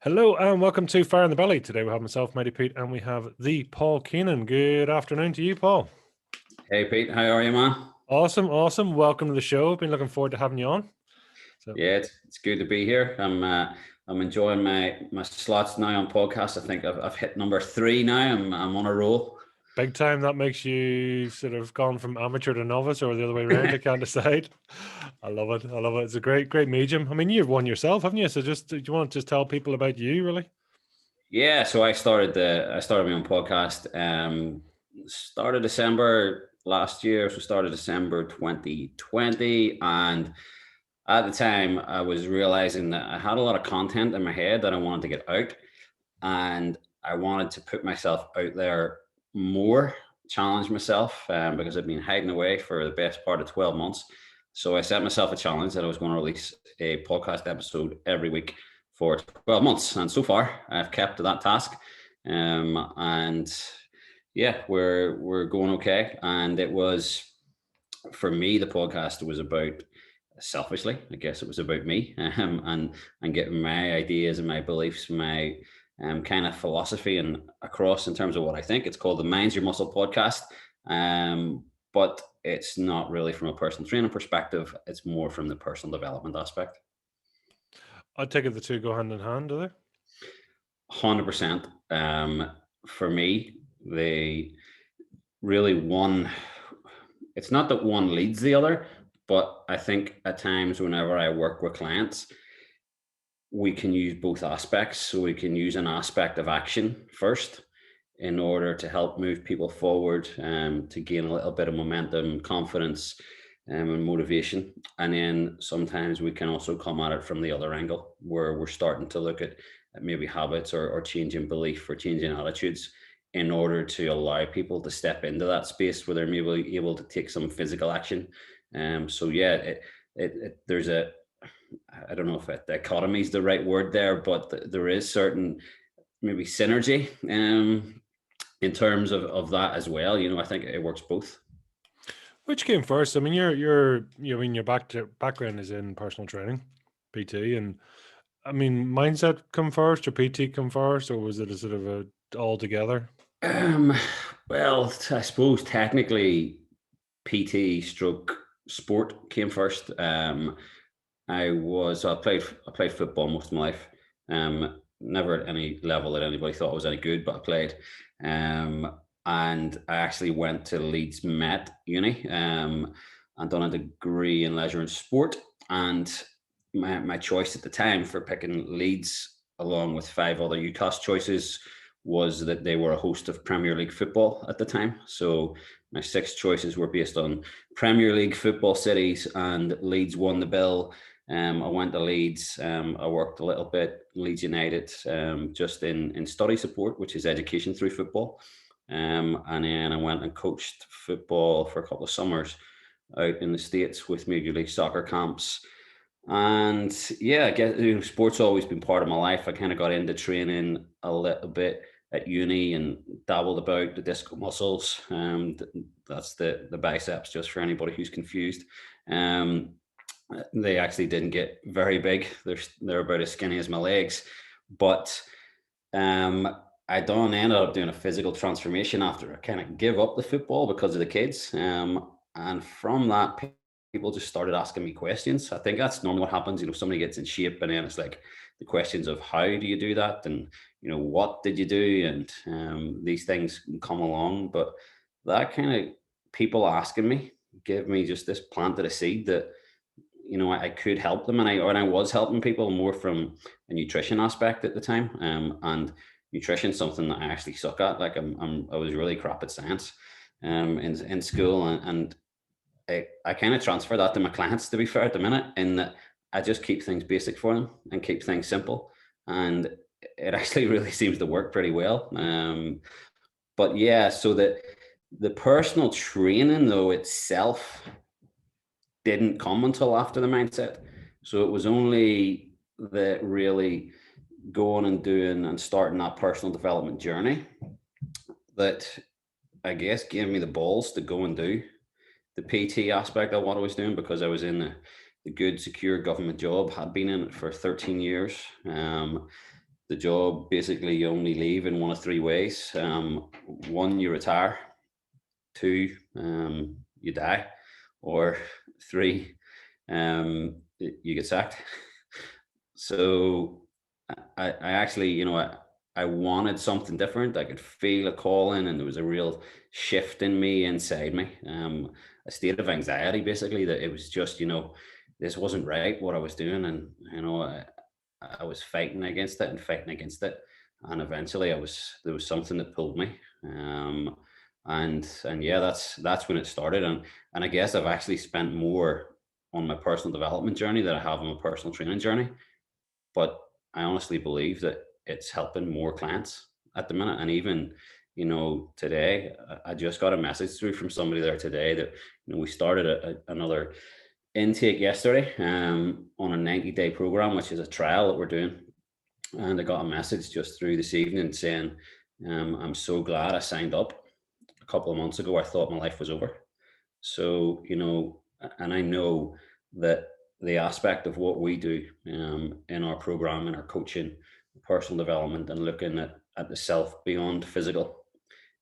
Hello and welcome to Fire in the Belly. Today we have myself, Mighty Pete, and we have the Paul Keenan. Good afternoon to you, Paul. Hey Pete, how are you, man? Awesome. Welcome to the show. Been looking forward to having you on. Yeah, it's good to be here. I'm enjoying my slots now on podcasts. I think I've hit number 3 now. I'm on a roll. Big time. That makes you sort of gone from amateur to novice, or the other way around. I can't decide. I love it. It's a great medium. I mean, you've won yourself, haven't you? So do you want to just tell people about you, really? Yeah, so I started my own podcast. Started December last year, so started December 2020, and at the time I was realizing that I had a lot of content in my head that I wanted to get out, and I wanted to put myself out there more, challenge myself, because I've been hiding away for the best part of 12 months. So I set myself a challenge that I was going to release a podcast episode every week for 12 months. And so far I've kept to that task. And yeah, we're going okay. And it was, for me, the podcast was about, selfishly, I guess it was about me, and getting my ideas and my beliefs, my kind of philosophy and across in terms of what I think. It's called the Mind's Your Muscle podcast. But it's not really from a personal training perspective. It's more from the personal development aspect. I take it the two go hand in hand, do they? 100%. For me, they really one. It's not that one leads the other, but I think at times whenever I work with clients, we can use both aspects. So we can use an aspect of action first in order to help move people forward, to gain a little bit of momentum, confidence, and motivation. And then sometimes we can also come at it from the other angle, where we're starting to look at maybe habits or changing belief or changing attitudes in order to allow people to step into that space where they're maybe able to take some physical action. So yeah, there's a, I don't know if dichotomy is the right word there, but there is certain maybe synergy in terms of that as well. I think it works both. Which came first? I mean, your background is in personal training, PT, and I mean, mindset come first or PT come first, or was it a sort of a all together? Um, well, I suppose technically PT stroke sport came first. I played football most of my life. Never at any level that anybody thought I was any good, but I played. And I actually went to Leeds Met Uni, and done a degree in leisure and sport. And my choice at the time for picking Leeds, along with 5 other UCAS choices, was that they were a host of Premier League football at the time. So my 6 choices were based on Premier League football cities, and Leeds won the bill. I went to Leeds. I worked a little bit Leeds United, just in study support, which is education through football. And then I went and coached football for a couple of summers out in the States with Major League Soccer camps. And yeah, I guess sports always been part of my life. I kind of got into training a little bit at uni and dabbled about the discal muscles. That's the biceps, just for anybody who's confused. They actually didn't get very big. They're about as skinny as my legs. But I ended up doing a physical transformation after I kind of give up the football because of the kids. And from that, people just started asking me questions. I think that's normally what happens. Somebody gets in shape, and then it's like the questions of how do you do that, and what did you do, and these things come along. But that kind of people asking me gave me just this planted a seed that I could help them, and I was helping people more from a nutrition aspect at the time, and nutrition something that I actually suck at. Like I was really crap at science, in school, and I kind of transfer that to my clients, to be fair, at the minute, in that I just keep things basic for them and keep things simple, and it actually really seems to work pretty well. But yeah, so the personal training though itself didn't come until after the mindset. So it was only that really going and doing and starting that personal development journey that I guess gave me the balls to go and do the PT aspect of what I was doing, because I was in the good, secure government job, had been in it for 13 years. the job, basically you only leave in one of three ways. One, you retire. Two, you die. Or three, you get sacked. So I actually, I wanted something different. I could feel a calling, and there was a real shift in me, inside me. A state of anxiety, basically, that it was just, this wasn't right what I was doing, and I was fighting against it and fighting against it, and eventually there was something that pulled me. And yeah, that's when it started, and I guess I've actually spent more on my personal development journey than I have on my personal training journey, but I honestly believe that it's helping more clients at the minute. And even, today, I just got a message through from somebody there today that, we started another intake yesterday, on a 90-day program, which is a trial that we're doing. And I got a message just through this evening saying, I'm so glad I signed up. A couple of months ago, I thought my life was over. So, and I know that the aspect of what we do, in our program, in our coaching, personal development, and looking at the self beyond physical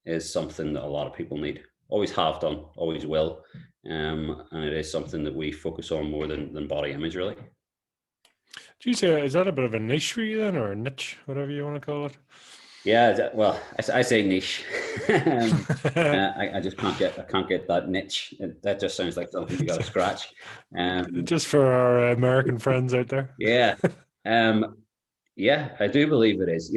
is something that a lot of people need. Always have done, always will. And it is something that we focus on more than body image, really. Do you say, is that a bit of a niche for you then, or a niche, whatever you want to call it? Yeah, well, I say niche. I just can't get that niche. That just sounds like something you got to scratch. Just for our American friends out there. Yeah, yeah, I do believe it is.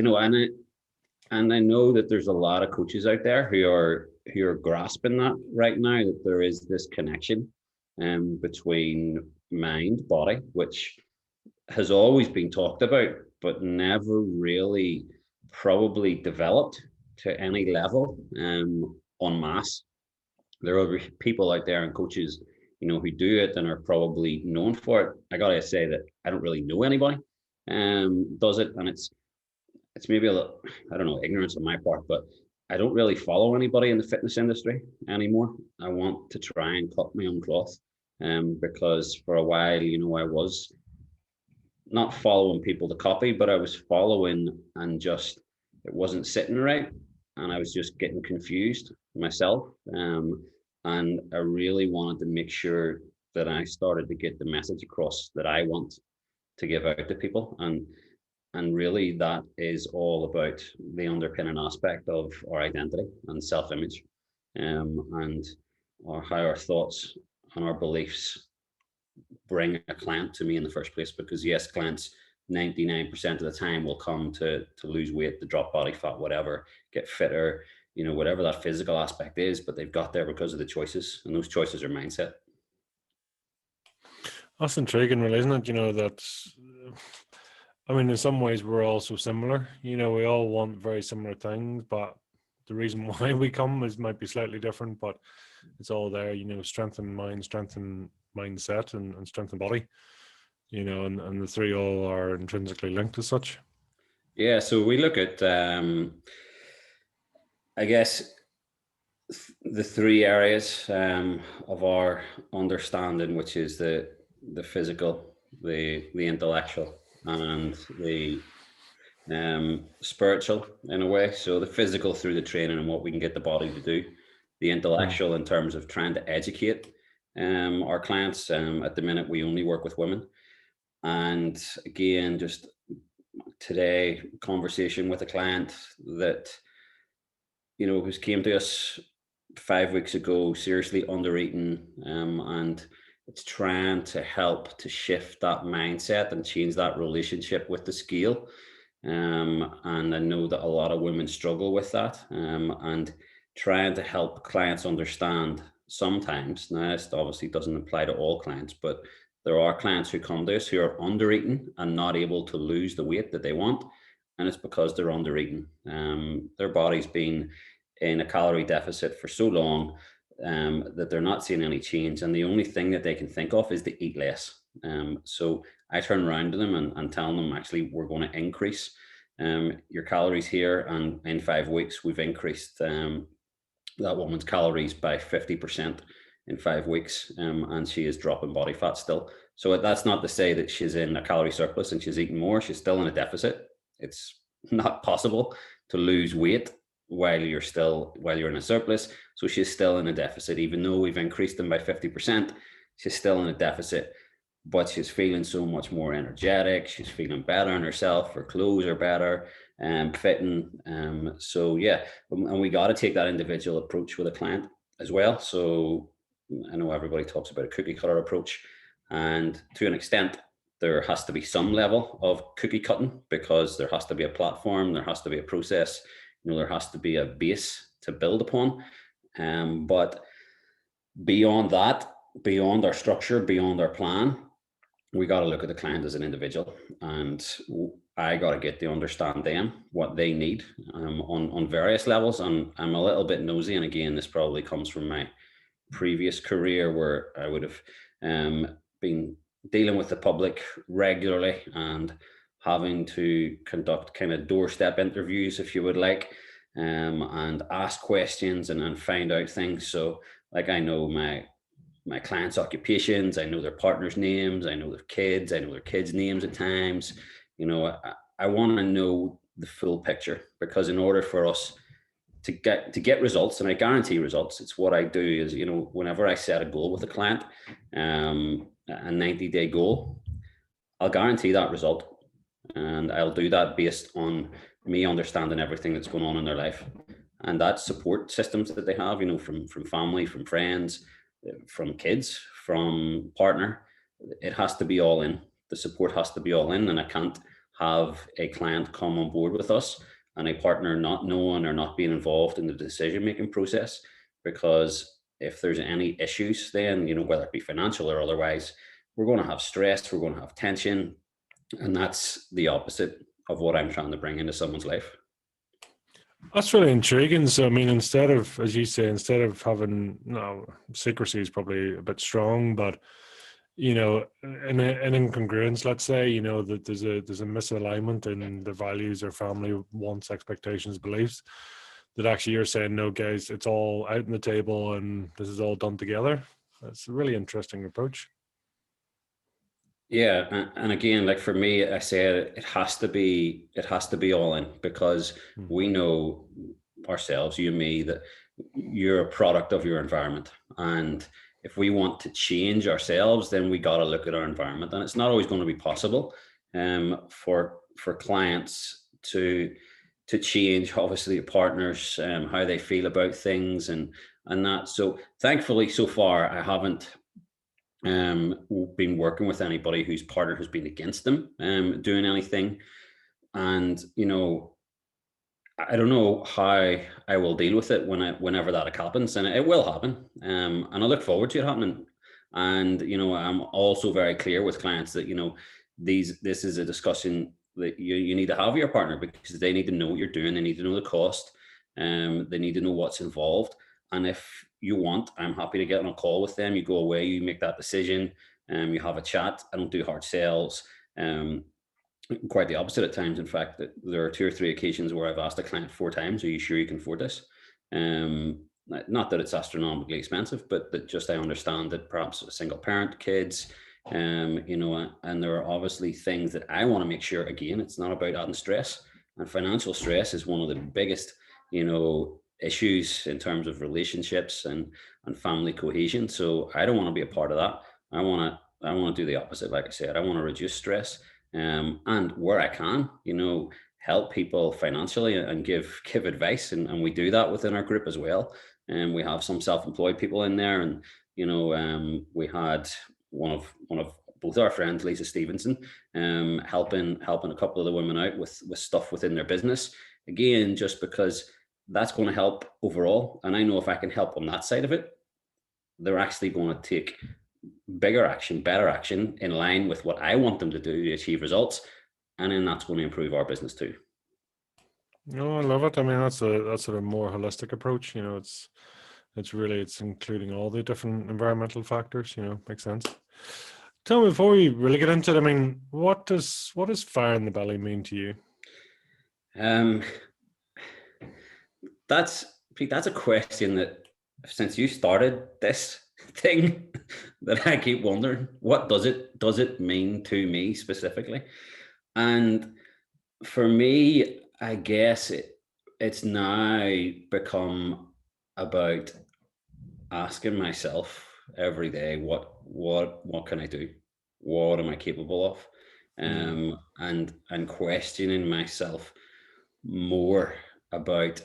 And I know that there's a lot of coaches out there who are grasping that right now, that there is this connection, between mind, body, which has always been talked about, but never really probably developed to any level, en masse. There are people out there and coaches, who do it and are probably known for it. I gotta say that I don't really know anybody does it, and it's maybe a little, I don't know, ignorance on my part, but I don't really follow anybody in the fitness industry anymore. I want to try and cut my own cloth, because for a while, I was not following people to copy, but I was following, and just it wasn't sitting right, and I was just getting confused myself. And I really wanted to make sure that I started to get the message across that I want to give out to people, and really that is all about the underpinning aspect of our identity and self-image, and how our thoughts and our beliefs bring a client to me in the first place. Because yes, clients 99% of the time will come to lose weight, to drop body fat, whatever, get fitter, whatever that physical aspect is, but they've got there because of the choices, and those choices are mindset. That's intriguing, really, isn't it? That's, I mean, in some ways we're all so similar. We all want very similar things, but the reason why we come might be slightly different, but it's all there, strengthen mind, strengthen mindset, and strengthen body, and the three all are intrinsically linked as such. Yeah, so we look at, I guess, the three areas, of our understanding, which is the physical, the intellectual, and the spiritual, in a way. So the physical through the training and what we can get the body to do, the intellectual in terms of trying to educate our clients. At the minute, we only work with women, and again, just today, conversation with a client that who's came to us 5 weeks ago, seriously under eating, and it's trying to help to shift that mindset and change that relationship with the scale. And I know that a lot of women struggle with that, and trying to help clients understand sometimes. Now, this obviously doesn't apply to all clients, but there are clients who come to us who are under eating and not able to lose the weight that they want. And it's because they're under eating. Their body's been in a calorie deficit for so long, that they're not seeing any change. And the only thing that they can think of is to eat less. So I turn around to them and tell them, actually, we're going to increase your calories here. And in 5 weeks, we've increased that woman's calories by 50% in 5 weeks. And she is dropping body fat still. So that's not to say that she's in a calorie surplus and she's eating more. She's still in a deficit. it's not possible to lose weight while you're in a surplus. So she's still in a deficit, even though we've increased them by 50%. She's still in a deficit, but she's feeling so much more energetic. She's feeling better in herself. Her clothes are better and fitting. So yeah, and we got to take that individual approach with a client as well. So I know everybody talks about a cookie cutter approach, and to an extent, there has to be some level of cookie cutting because there has to be a platform, there has to be a process, there has to be a base to build upon. But beyond that, beyond our structure, beyond our plan, we got to look at the client as an individual, and I got to get to understand them, what they need, on various levels. And I'm a little bit nosy, and again, this probably comes from my previous career where I would have been dealing with the public regularly and having to conduct kind of doorstep interviews, if you would like, and ask questions and find out things. So, like, I know my clients' occupations, I know their partners' names, I know their kids' names at times. I want to know the full picture, because in order for us to get results, and I guarantee results, it's what I do is, whenever I set a goal with a client, a 90-day goal, I'll guarantee that result. And I'll do that based on me understanding everything that's going on in their life, and that support systems that they have, from family, from friends, from kids, from partner. It has to be all in. The support has to be all in, and I can't have a client come on board with us and a partner not knowing or not being involved in the decision making process. Because if there's any issues, then, whether it be financial or otherwise, we're going to have stress, we're going to have tension, and that's the opposite of what I'm trying to bring into someone's life. That's really intriguing. So, I mean, instead of, as you say, instead of having, secrecy is probably a bit strong, but an incongruence, let's say, that there's a misalignment in the values or family wants, expectations, beliefs. That actually you're saying, no, guys, it's all out on the table, and this is all done together. That's a really interesting approach. Yeah, and again, like for me, I said it has to be all in, because we know ourselves, you and me, that you're a product of your environment. And if we want to change ourselves, then we got to look at our environment, and it's not always going to be possible for clients to change, obviously, partners, how they feel about things, and that. So thankfully, so far, I haven't been working with anybody whose partner has been against them doing anything. And I don't know how I will deal with it whenever that happens, and it will happen. And I look forward to it happening. And I'm also very clear with clients that this is a discussion that you need to have with your partner, because they need to know what you're doing, they need to know the cost, they need to know what's involved. And if you want, I'm happy to get on a call with them. You go away, you make that decision, you have a chat. I don't do hard sales. Quite the opposite at times. In fact, that there are 2 or 3 occasions where I've asked a client 4 times, "Are you sure you can afford this?" Not that it's astronomically expensive, but that just I understand that perhaps a single parent, kids, and there are obviously things that I want to make sure. Again, it's not about adding stress, and financial stress is one of the biggest, issues in terms of relationships and family cohesion. So I don't want to be a part of that. I want to do the opposite. Like I said, I want to reduce stress, and where I can, help people financially and give advice, and we do that within our group as well. And we have some self-employed people in there, and we had one of both our friends, Lisa Stevenson, helping a couple of the women out with stuff within their business. Again, just because that's going to help overall, and I know if I can help on that side of it, they're actually going to take bigger action, better action, in line with what I want them to do to achieve results, and then that's going to improve our business too. No, I love it. I mean, that's a sort of more holistic approach. It's including all the different environmental factors. Makes sense. Tell me, before we really get into it, I mean, what does fire in the belly mean to you? Um, that's a question that, since you started this thing, that I keep wondering, what does it mean to me specifically? And For me, I guess it's now become about asking myself every day, what can I do? What am I capable of? Mm, And questioning myself more about,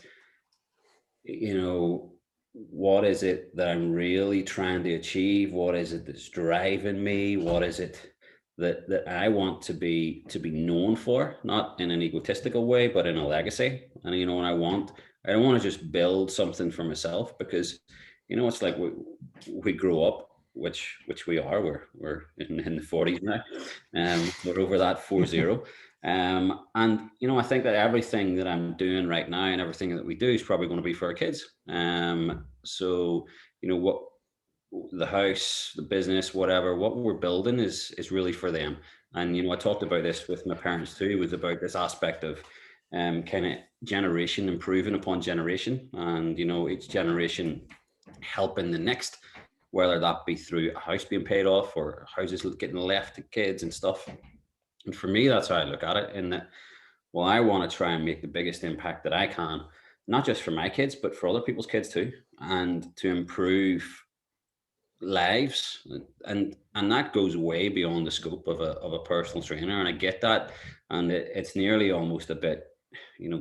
what is it that I'm really trying to achieve? What is it that's driving me? What is it that I want to be known for? Not in an egotistical way, but in a legacy. And and I don't want to just build something for myself, because it's like we grow up, which we are. We're in the 40s now. We're over that 40. And I think that everything that I'm doing right now and everything that we do is probably going to be for our kids. So what the house, the business, whatever, what we're building is really for them. And I talked about this with my parents too. It was about this aspect of kind of generation improving upon generation, and each generation helping the next, whether that be through a house being paid off or houses getting left to kids and stuff. And for me, that's how I look at it. In that, well, I want to try and make the biggest impact that I can, not just for my kids, but for other people's kids too, and to improve lives. And that goes way beyond the scope of a personal trainer. And I get that. And it's nearly almost a bit,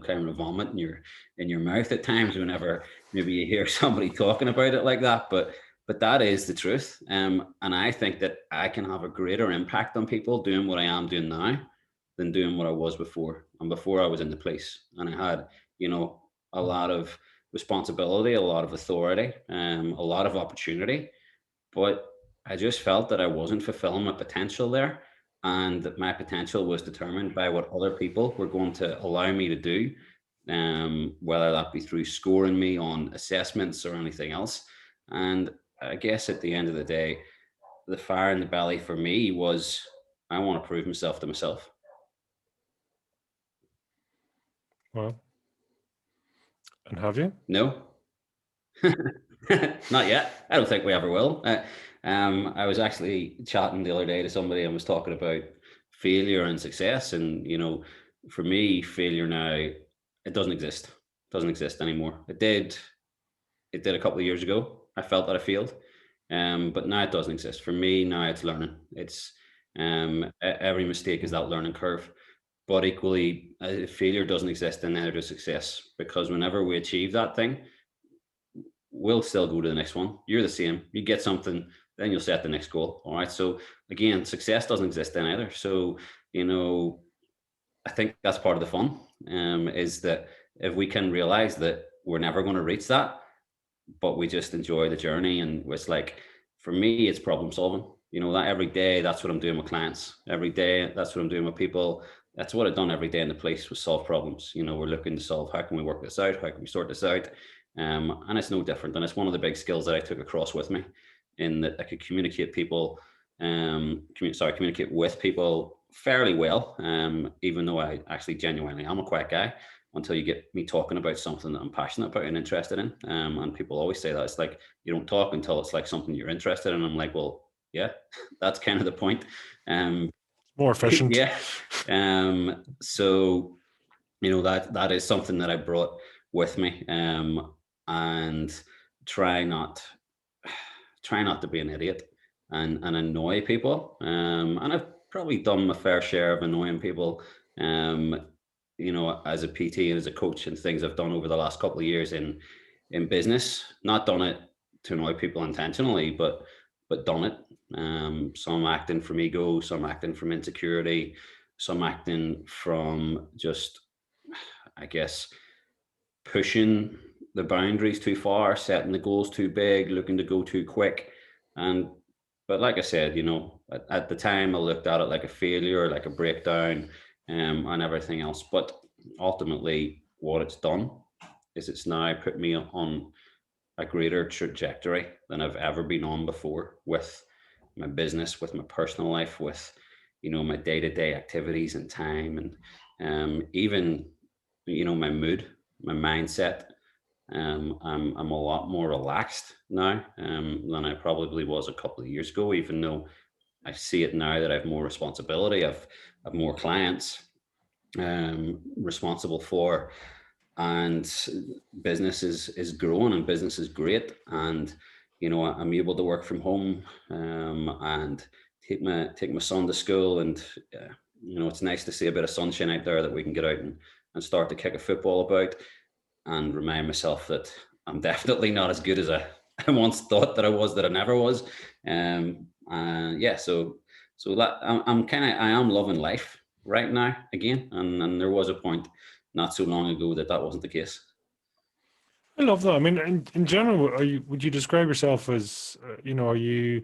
kind of vomit in your mouth at times whenever maybe you hear somebody talking about it like that. But that is the truth. And I think that I can have a greater impact on people doing what I am doing now than doing what I was before. And before I was in the police, and I had, a lot of responsibility, a lot of authority, a lot of opportunity, but I just felt that I wasn't fulfilling my potential there, and that my potential was determined by what other people were going to allow me to do, whether that be through scoring me on assessments or anything else. And I guess at the end of the day, the fire in the belly for me was, I want to prove myself to myself. well, and have you? No, not yet. I don't think we ever will. I was actually chatting the other day to somebody and was talking about failure and success, and for me, failure now, it doesn't exist. Doesn't exist anymore. It did. It did a couple of years ago. I felt that I failed, but now it doesn't exist. For me now, it's learning. It's every mistake is that learning curve. But equally, failure doesn't exist, and neither does success, because whenever we achieve that thing, we'll still go to the next one. You're the same. You get something, then you'll set the next goal. All right. So again, success doesn't exist then either. So, you know, I think that's part of the fun, is that if we can realize that we're never going to reach that, but we just enjoy the journey. And it's like, for me, it's problem solving. That every day, that's what I'm doing with clients. Every day, that's what I'm doing with people. That's what I've done every day in the place, was solve problems. We're looking to solve, how can we work this out? How can we sort this out? And it's no different. And it's one of the big skills that I took across with me, in that I could communicate people, communicate with people fairly well, even though I actually genuinely am a quiet guy, until you get me talking about something that I'm passionate about and interested in. And people always say that it's like, you don't talk until it's like something you're interested in. I'm like, well, yeah, that's kind of the point. Um, More efficient. yeah. So that is something that I brought with me, and try not try not to be an idiot and annoy people. And I've probably done my fair share of annoying people. Um, as a PT and as a coach, and things I've done over the last couple of years in business. Not done it to annoy people intentionally, but done it. Some acting from ego, some acting from insecurity, some acting from just, I guess, pushing the boundaries too far, setting the goals too big, looking to go too quick. And but like I said, at the time I looked at it like a failure, like a breakdown, and everything else. But ultimately, what it's done is it's now put me on a greater trajectory than I've ever been on before, with my business, with my personal life, with my day to day activities and time, and even my mood, my mindset. I'm a lot more relaxed now, than I probably was a couple of years ago. Even though I see it now that I have more responsibility, I've more clients, responsible for, and business is growing and business is great, and I'm able to work from home, and take my son to school, and it's nice to see a bit of sunshine out there that we can get out and start to kick a football about, and remind myself that I'm definitely not as good as I once thought that I was, that I never was. And yeah, so that I'm kind of, I am loving life right now again, and there was a point not so long ago that wasn't the case. I love that. I mean, in general, would you describe yourself as, are you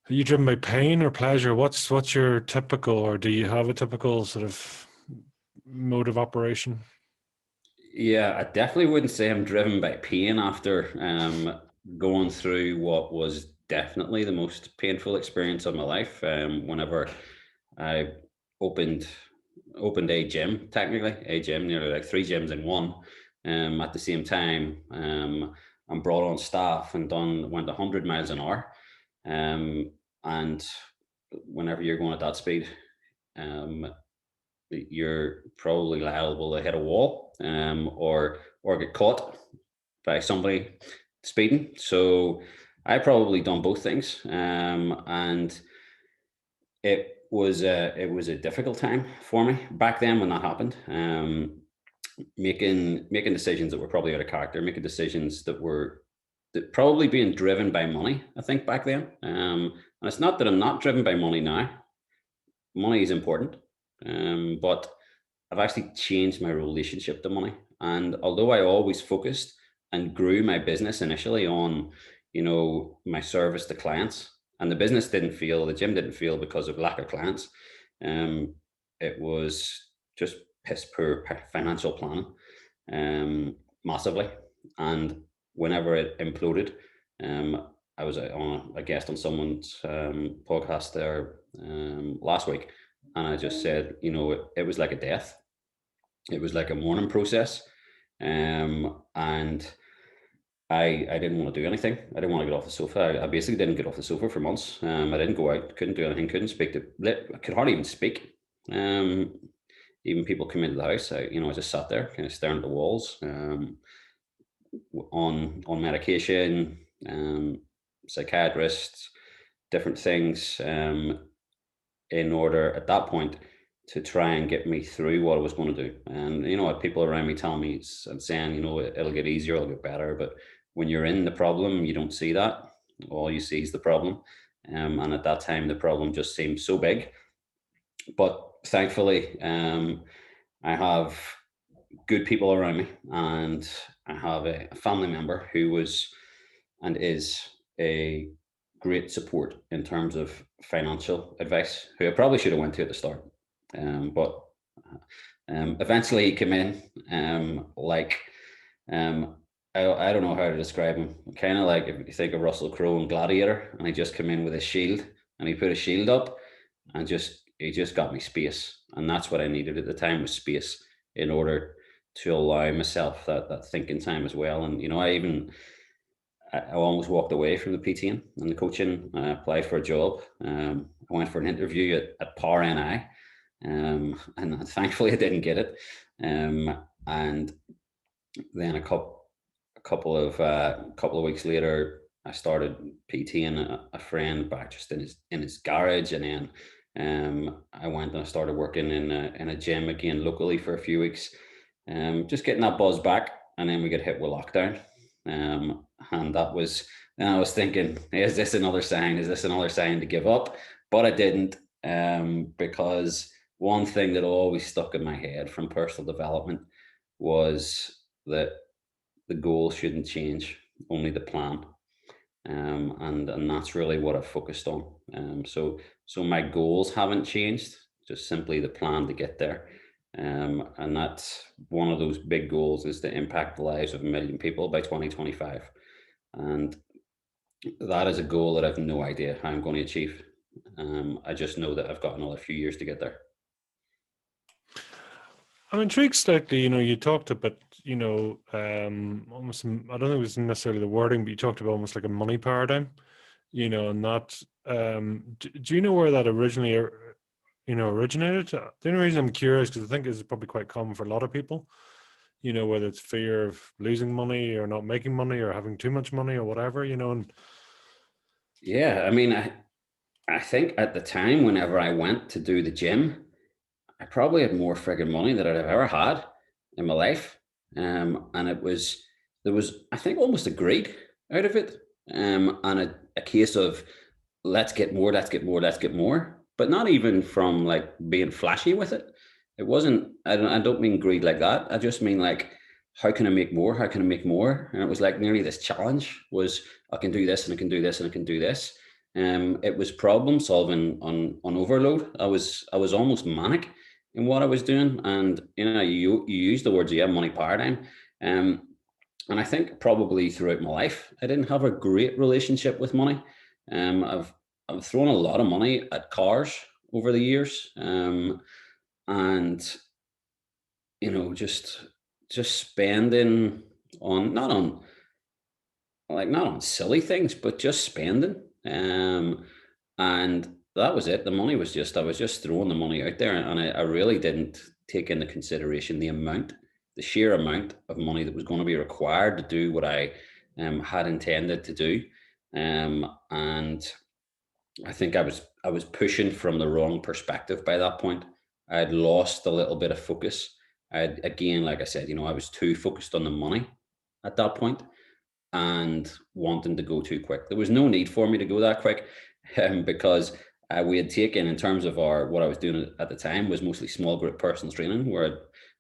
driven by pain or pleasure? What's your typical, or do you have a typical sort of mode of operation? Yeah, I definitely wouldn't say I'm driven by pain after going through what was definitely the most painful experience of my life. Whenever I opened a gym, technically a gym, nearly like three gyms in one, at the same time, and brought on staff and went 100 miles an hour, and whenever you're going at that speed, um, you're probably liable to hit a wall, or get caught by somebody speeding. So I probably done both things, and it was a difficult time for me back then when that happened. Making decisions that were probably out of character, making decisions that probably being driven by money. I think back then, and it's not that I'm not driven by money now. Money is important, but I've actually changed my relationship to money. And although I always focused and grew my business initially on, my service to clients, and the gym didn't fail because of lack of clients. Um, it was just piss poor financial planning, massively. And whenever it imploded, I was on a guest on someone's podcast there last week, and I just said, it was like a death. It was like a mourning process, and I didn't want to do anything. I didn't want to get off the sofa. I basically didn't get off the sofa for months. I didn't go out, couldn't do anything, couldn't speak I could hardly even speak. Um, Even people come into the house, I just sat there, kind of staring at the walls, on medication, psychiatrists, different things, in order at that point to try and get me through what I was going to do. And I had people around me telling me and saying, it'll get easier, it'll get better. But when you're in the problem, you don't see that. All you see is the problem. And at that time, the problem just seemed so big. But thankfully, I have good people around me, and I have a family member who was and is a great support in terms of financial advice, who I probably should have went to at the start. But eventually he came in, like, um, I don't know how to describe him. Kind of like if you think of Russell Crowe in Gladiator, and he just came in with a shield, and he put a shield up, and he just got me space, and that's what I needed at the time, was space, in order to allow myself that thinking time as well. And I almost walked away from the PTing and the coaching. I applied for a job. I went for an interview at Power NI, and thankfully I didn't get it. And then a couple of weeks later, I started PTing a friend back just in his garage, and then I went and I started working in a gym again locally for a few weeks, just getting that buzz back. And then we get hit with lockdown, and that was. And I was thinking, is this another sign? Is this another sign to give up? But I didn't, because one thing that always stuck in my head from personal development was that the goal shouldn't change, only the plan. And that's really what I've focused on. So my goals haven't changed, just simply the plan to get there. And that's one of those big goals, is to impact the lives of 1 million people by 2025. And that is a goal that I've no idea how I'm going to achieve. I just know that I've got another few years to get there. I'm intrigued slightly. You talked about, almost, I don't think it was necessarily the wording, but you talked about almost like a money paradigm, and that, do you know where that originally originated. The only reason I'm curious, because I think it's probably quite common for a lot of people, whether it's fear of losing money or not making money or having too much money or whatever, and Yeah, I mean, I think at the time, whenever I went to do the gym, I probably had more friggin' money than I'd have ever had in my life. And there was, I think, almost a greed out of it. And a case of let's get more, let's get more, let's get more, but not even from like being flashy with it. It wasn't, I don't mean greed like that. I just mean like, how can I make more? How can I make more? And it was like nearly this challenge was I can do this and I can do this and I can do this. It was problem solving on overload. I was almost manic in what I was doing. And you use the words, yeah, money paradigm. Um, and I think probably throughout my life, I didn't have a great relationship with money. I've thrown a lot of money at cars over the years, and just spending on not on silly things, but just spending. And that was it. The money was just I was just throwing the money out there, and I really didn't take into consideration the sheer amount of money that was going to be required to do what I had intended to do. And I think I was pushing from the wrong perspective by that point. I had lost a little bit of focus. Again, like I said, I was too focused on the money at that point and wanting to go too quick. There was no need for me to go that quick because we had taken, in terms of what I was doing at the time was mostly small group personal training, where I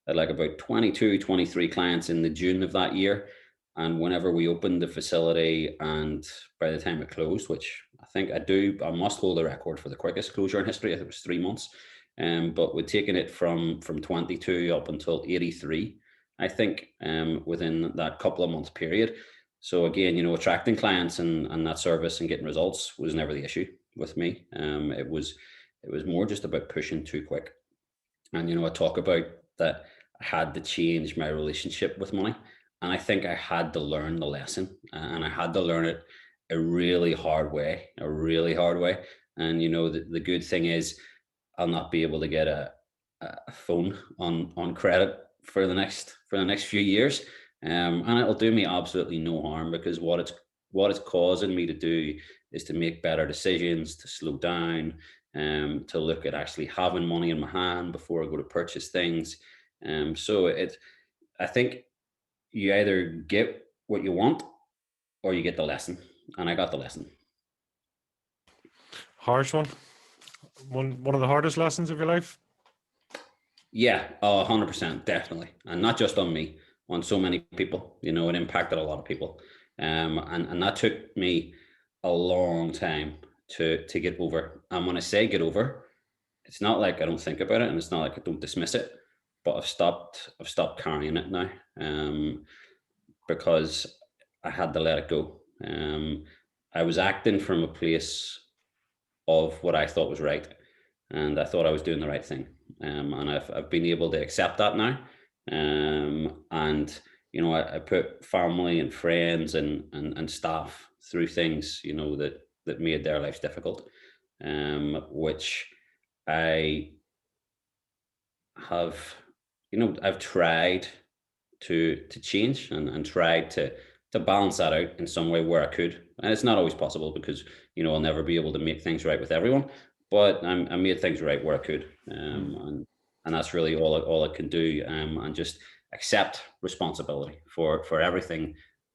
had like about 22, 23 clients in the June of that year. And whenever we opened the facility and by the time it closed, which I must hold the record for the quickest closure in history. I think it was 3 months. But we'd taken it from 22 up until 83, I think, within that couple of months period. So again, attracting clients and that service and getting results was never the issue with me. It was more just about pushing too quick. And I talk about that I had to change my relationship with money, and I think I had to learn the lesson, and I had to learn it a really hard way. And the good thing is, I'll not be able to get a phone on credit for the next few years, and it'll do me absolutely no harm because what it's causing me to do is to make better decisions, to slow down, to look at actually having money in my hand before I go to purchase things. I think you either get what you want or you get the lesson, and I got the lesson. harsh one. One of the hardest lessons of your life. Yeah, 100%, definitely, and not just on me, on so many people. It impacted a lot of people, and that took me a long time to get over. And when I say get over, it's not like I don't think about it, and it's not like I don't dismiss it, but I've stopped carrying it now, because I had to let it go. I was acting from a place of what I thought was right, and I thought I was doing the right thing. And I've been able to accept that now. And I put family and friends and staff through things that made their lives difficult, which I have I've tried to change and tried to balance that out in some way where I could. And it's not always possible because I'll never be able to make things right with everyone. But I made things right where I could, and that's really all I can do, and just accept responsibility for everything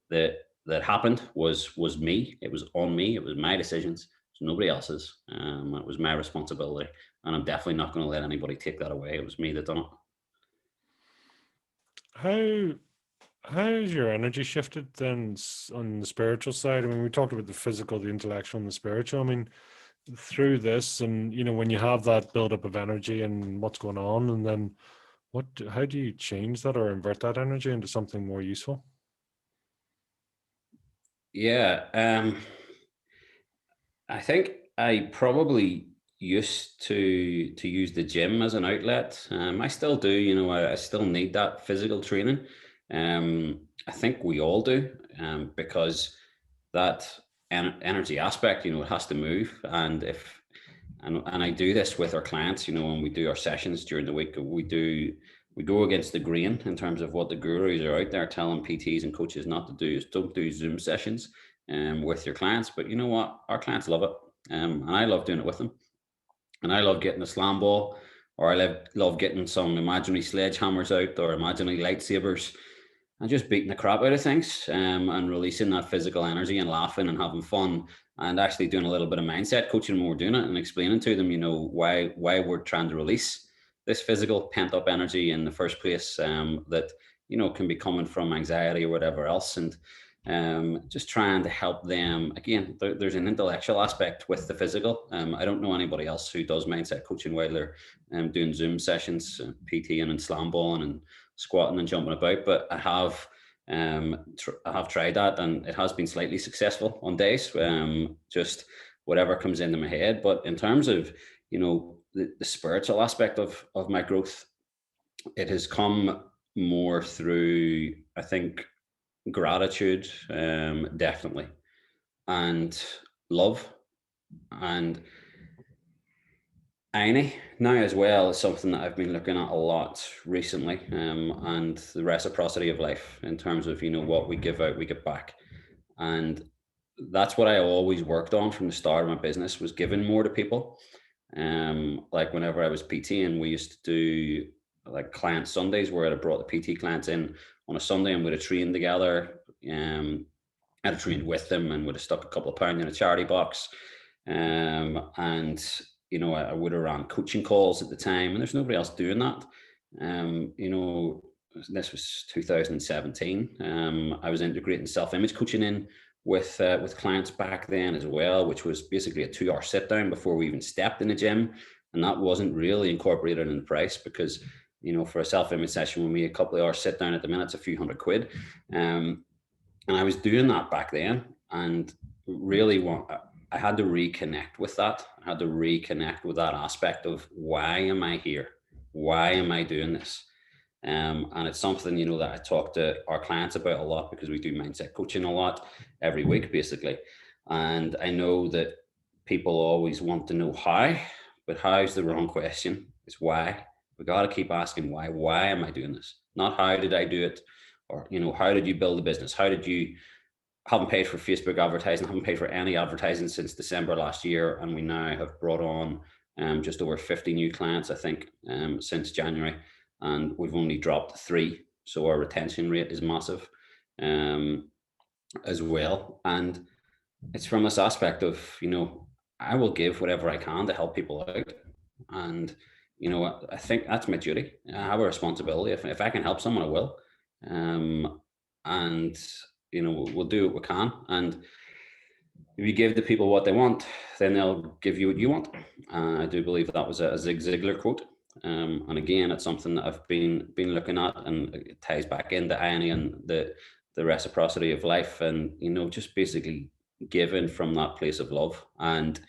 that happened was me. It was on me. It was my decisions. It's nobody else's. It was my responsibility, and I'm definitely not going to let anybody take that away. It was me that done it. How how's your energy shifted then on the spiritual side? I mean, we talked about the physical, the intellectual, and the spiritual. I mean, through this, and when you have that buildup of energy and what's going on, and then how do you change that or invert that energy into something more useful? Yeah, I think I probably used to use the gym as an outlet. I still do, I still need that physical training. I think we all do, because that energy aspect, it has to move. And and I do this with our clients, when we do our sessions during the week, we go against the grain in terms of what the gurus are out there telling PTs and coaches not to do. Is don't do Zoom sessions with your clients. But you know what? Our clients love it. And I love doing it with them. And I love getting a slam ball, or I love getting some imaginary sledgehammers out or imaginary lightsabers and just beating the crap out of things, and releasing that physical energy and laughing and having fun, and actually doing a little bit of mindset coaching when we're doing it and explaining to them, why we're trying to release this physical pent up energy in the first place, that, can be coming from anxiety or whatever else. And just trying to help them. Again, there's an intellectual aspect with the physical. I don't know anybody else who does mindset coaching while they're doing Zoom sessions, PTing and slam balling and squatting and jumping about. But I have tried that, and it has been slightly successful on days. Just whatever comes into my head. But in terms of the spiritual aspect of my growth, it has come more through, I think, gratitude, definitely, and love, and irony now as well is something that I've been looking at a lot recently, and the reciprocity of life in terms of what we give out, we get back. And that's what I always worked on from the start of my business, was giving more to people. Like whenever I was PT, we used to do like client Sundays where I brought the PT clients in on a Sunday and we'd have trained together. I'd have trained with them and would have stuck a couple of pounds in a charity box. And I would have ran coaching calls at the time, and there's nobody else doing that. This was 2017. I was integrating self-image coaching in with clients back then as well, which was basically a 2-hour sit down before we even stepped in the gym. And that wasn't really incorporated in the price because, for a self-image session with me, a couple of hours sit down at the minute's a few £100. And I was doing that back then, and really I had to reconnect with that. I had to reconnect with that aspect of, why am I here? Why am I doing this? And it's something, that I talk to our clients about a lot, because we do mindset coaching a lot every week, basically. And I know that people always want to know how, but how is the wrong question. It's why. We got to keep asking why. Why am I doing this? Not how did I do it? Or, how did you build a business? How did you, haven't paid for Facebook advertising, haven't paid for any advertising since December last year. And we now have brought on just over 50 new clients, I think, since January. And we've only dropped 3. So our retention rate is massive as well. And it's from this aspect of, I will give whatever I can to help people out. And, I think that's my duty. I have a responsibility. If I can help someone, I will. And, we'll do what we can. And if you give the people what they want, then they'll give you what you want. I do believe that was a Zig Ziglar quote. And again, it's something that I've been looking at, and it ties back into irony and the reciprocity of life, and just basically giving from that place of love. And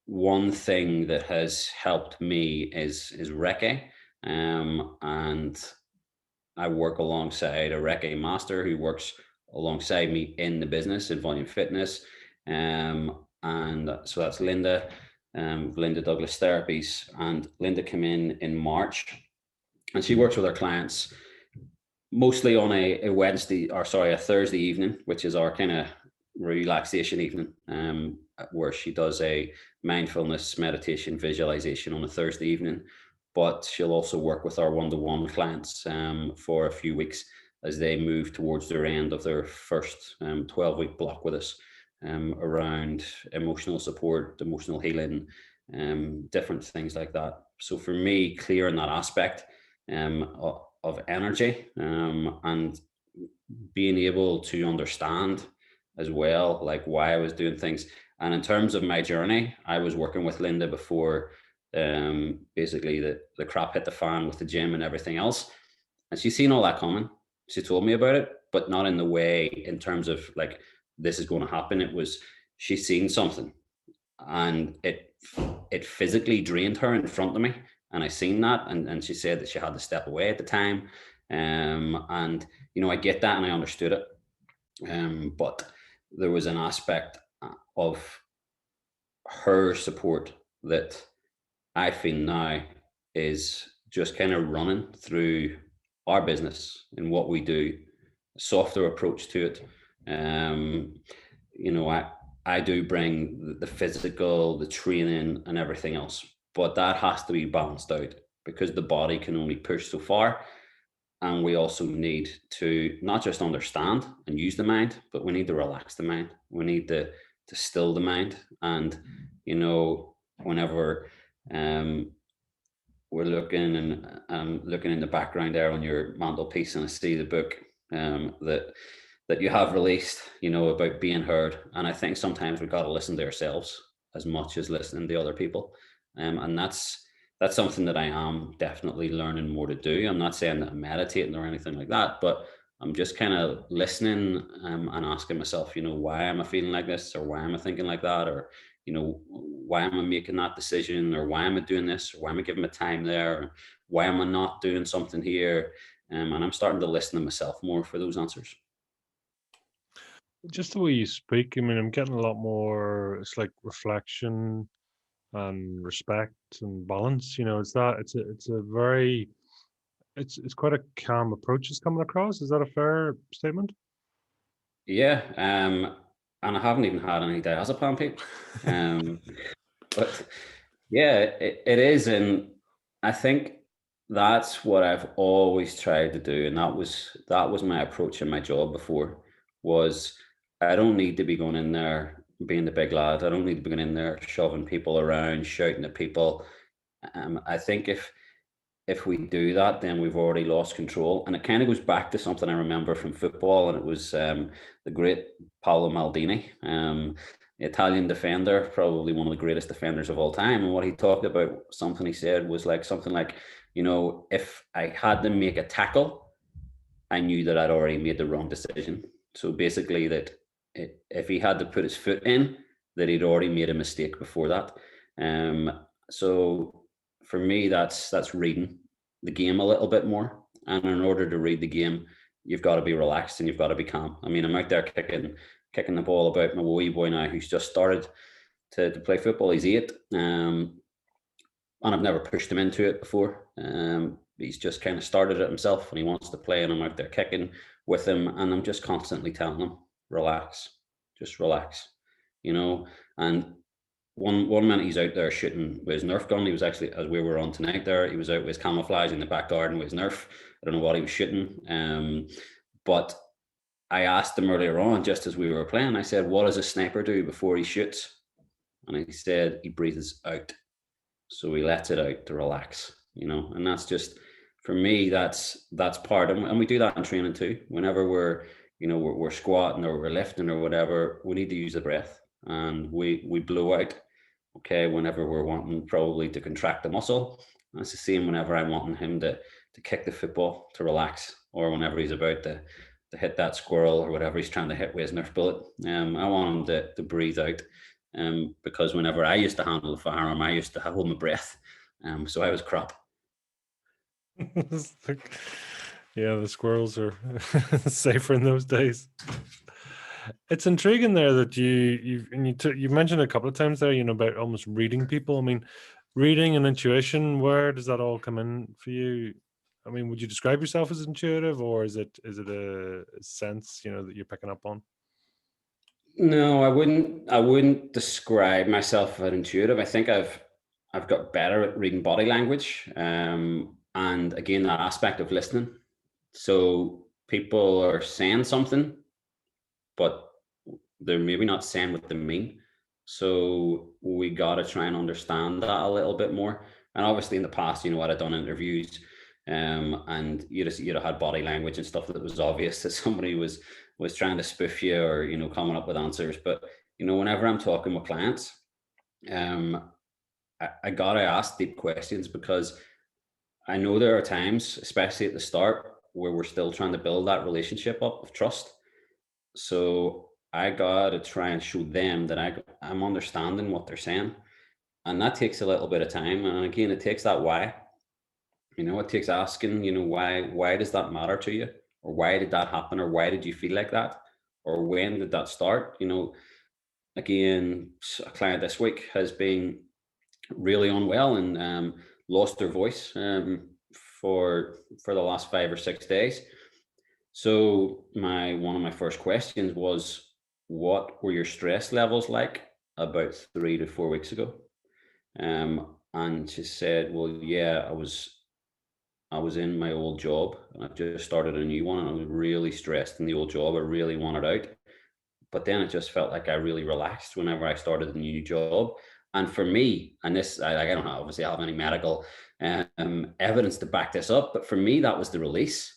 one thing that has helped me is Reiki, and I work alongside a Reiki master who works alongside me in the business in Volume Fitness, and so that's Linda. Linda Douglas Therapies, and Linda came in March, and she works with her clients mostly on a Thursday evening, which is our kind of relaxation evening, where she does a mindfulness meditation visualization on a Thursday evening. But she'll also work with our one-to-one clients for a few weeks as they move towards their end of their first 12-week block with us, around emotional support, emotional healing, different things like that. So for me, clearing that aspect of energy, and being able to understand as well, like why I was doing things. And in terms of my journey, I was working with Linda before basically the crap hit the fan with the gym and everything else. And she's seen all that coming. She told me about it, but not in the way in terms of like, this is going to happen. It was, she's seen something, and it physically drained her in front of me. And I seen that. And she said that she had to step away at the time. And, I get that and I understood it. But there was an aspect of her support that I feel now is just kind of running through our business and what we do, a softer approach to it. Um, you know, I do bring the physical, the training, and everything else, but that has to be balanced out because the body can only push so far, and we also need to not just understand and use the mind, but we need to relax the mind. We need to still the mind, and whenever um, we're looking and looking in the background there on your mantelpiece, and I see the book that you have released, about being heard. And I think sometimes we've got to listen to ourselves as much as listening to other people. And that's something that I am definitely learning more to do. I'm not saying that I'm meditating or anything like that, but I'm just kind of listening, and asking myself, why am I feeling like this, or why am I thinking like that, or why am I making that decision, or why am I doing this, or why am I giving my time there, or why am I not doing something here? And I'm starting to listen to myself more for those answers. Just the way you speak, I mean, I'm getting a lot more. It's like reflection and respect and balance. It's a very it's quite a calm approach is coming across. Is that a fair statement? Yeah, and I haven't even had any diazepam, Pete. Um, but yeah, it is, and I think that's what I've always tried to do, and that was my approach in my job before. Was I don't need to be going in there being the big lad. I don't need to be going in there shoving people around, shouting at people. I think if we do that, then we've already lost control. And it kind of goes back to something I remember from football, and it was the great Paolo Maldini, the Italian defender, probably one of the greatest defenders of all time. And what he talked about, something he said was like something like, if I had to make a tackle, I knew that I'd already made the wrong decision. So basically, that if he had to put his foot in, that he'd already made a mistake before that. So for me, that's reading the game a little bit more. And in order to read the game, you've got to be relaxed and you've got to be calm. I mean, I'm out there kicking the ball about. My wee boy now, who's just started to play football. He's 8. And I've never pushed him into it before. He's just kind of started it himself and he wants to play, and I'm out there kicking with him, and I'm just constantly telling him, relax, just relax, you know. And one minute he's out there shooting with his Nerf gun. He was actually, as we were on tonight there, he was out with his camouflage in the back garden with his Nerf. I don't know what he was shooting. But I asked him earlier on, just as we were playing, I said, what does a sniper do before he shoots? And he said he breathes out. So he lets it out to relax, and that's just, for me, that's part, and we do that in training too. Whenever we're squatting or we're lifting or whatever, we need to use the breath, and we blow out. Okay, whenever we're wanting probably to contract the muscle, that's the same whenever I'm wanting him to kick the football to relax, or whenever he's about to hit that squirrel or whatever he's trying to hit with his Nerf bullet. I want him to breathe out, because whenever I used to handle the firearm, I used to hold my breath. So I was crap. It's like- yeah, the squirrels are safer in those days. It's intriguing there that you've mentioned a couple of times there, about almost reading people. I mean, reading and intuition. Where does that all come in for you? I mean, would you describe yourself as intuitive, or is it a sense that you're picking up on? No, I wouldn't describe myself as intuitive. I think I've got better at reading body language, and again, that aspect of listening. So people are saying something, but they're maybe not saying what they mean. So we got to try and understand that a little bit more. And obviously, in the past, I'd have done interviews, and you'd have had body language and stuff that was obvious that somebody was trying to spoof you, or coming up with answers. But whenever I'm talking with clients, um, I gotta ask deep questions, because I know there are times, especially at the start, where we're still trying to build that relationship up of trust. So I gotta try and show them that I'm understanding what they're saying, and that takes a little bit of time. And again, it takes that why. It takes asking. Why does that matter to you, or why did that happen, or why did you feel like that, or when did that start? Again, a client this week has been really unwell and lost their voice for the last 5 or 6 days. So my one of my first questions was, what were your stress levels like about 3 to 4 weeks ago? And she said, well, yeah, I was in my old job and I just started a new one and I was really stressed in the old job. I really wanted out. But then it just felt like I really relaxed whenever I started a new job. And for me, and this, I don't know, obviously I have any medical evidence to back this up, but for me, that was the release.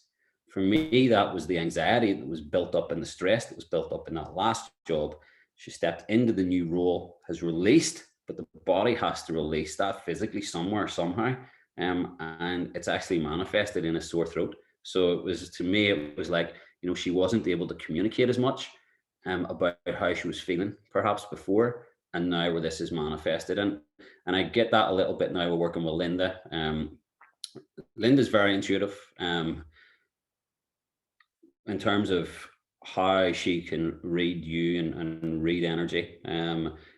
For me, that was the anxiety that was built up and the stress that was built up in that last job. She stepped into the new role, has released, but the body has to release that physically somewhere, somehow. And it's actually manifested in a sore throat. So it was, to me, it was like, she wasn't able to communicate as much about how she was feeling perhaps before, and now where this is manifested. And I get that a little bit now. We're working with Linda. Linda's very intuitive in terms of how she can read you and read energy.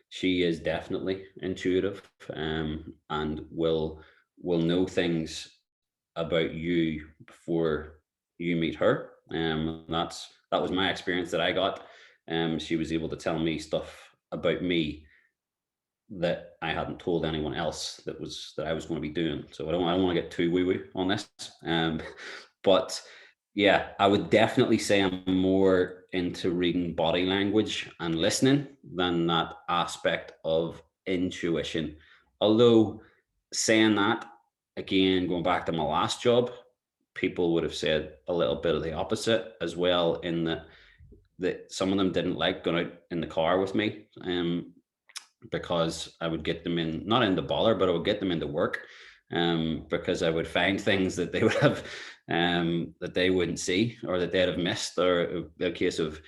She is definitely intuitive, and will know things about you before you meet her. That was my experience that I got. She was able to tell me stuff about me that I hadn't told anyone else that I was going to be doing. So I don't want to get too woo woo on this. But yeah, I would definitely say I'm more into reading body language and listening than that aspect of intuition. Although saying that, again, going back to my last job, people would have said a little bit of the opposite as well, in that some of them didn't like going out in the car with me, because I would get them in, not into bother, but I would get them into work, because I would find things that they would have, that they wouldn't see or that they'd have missed, or a case of,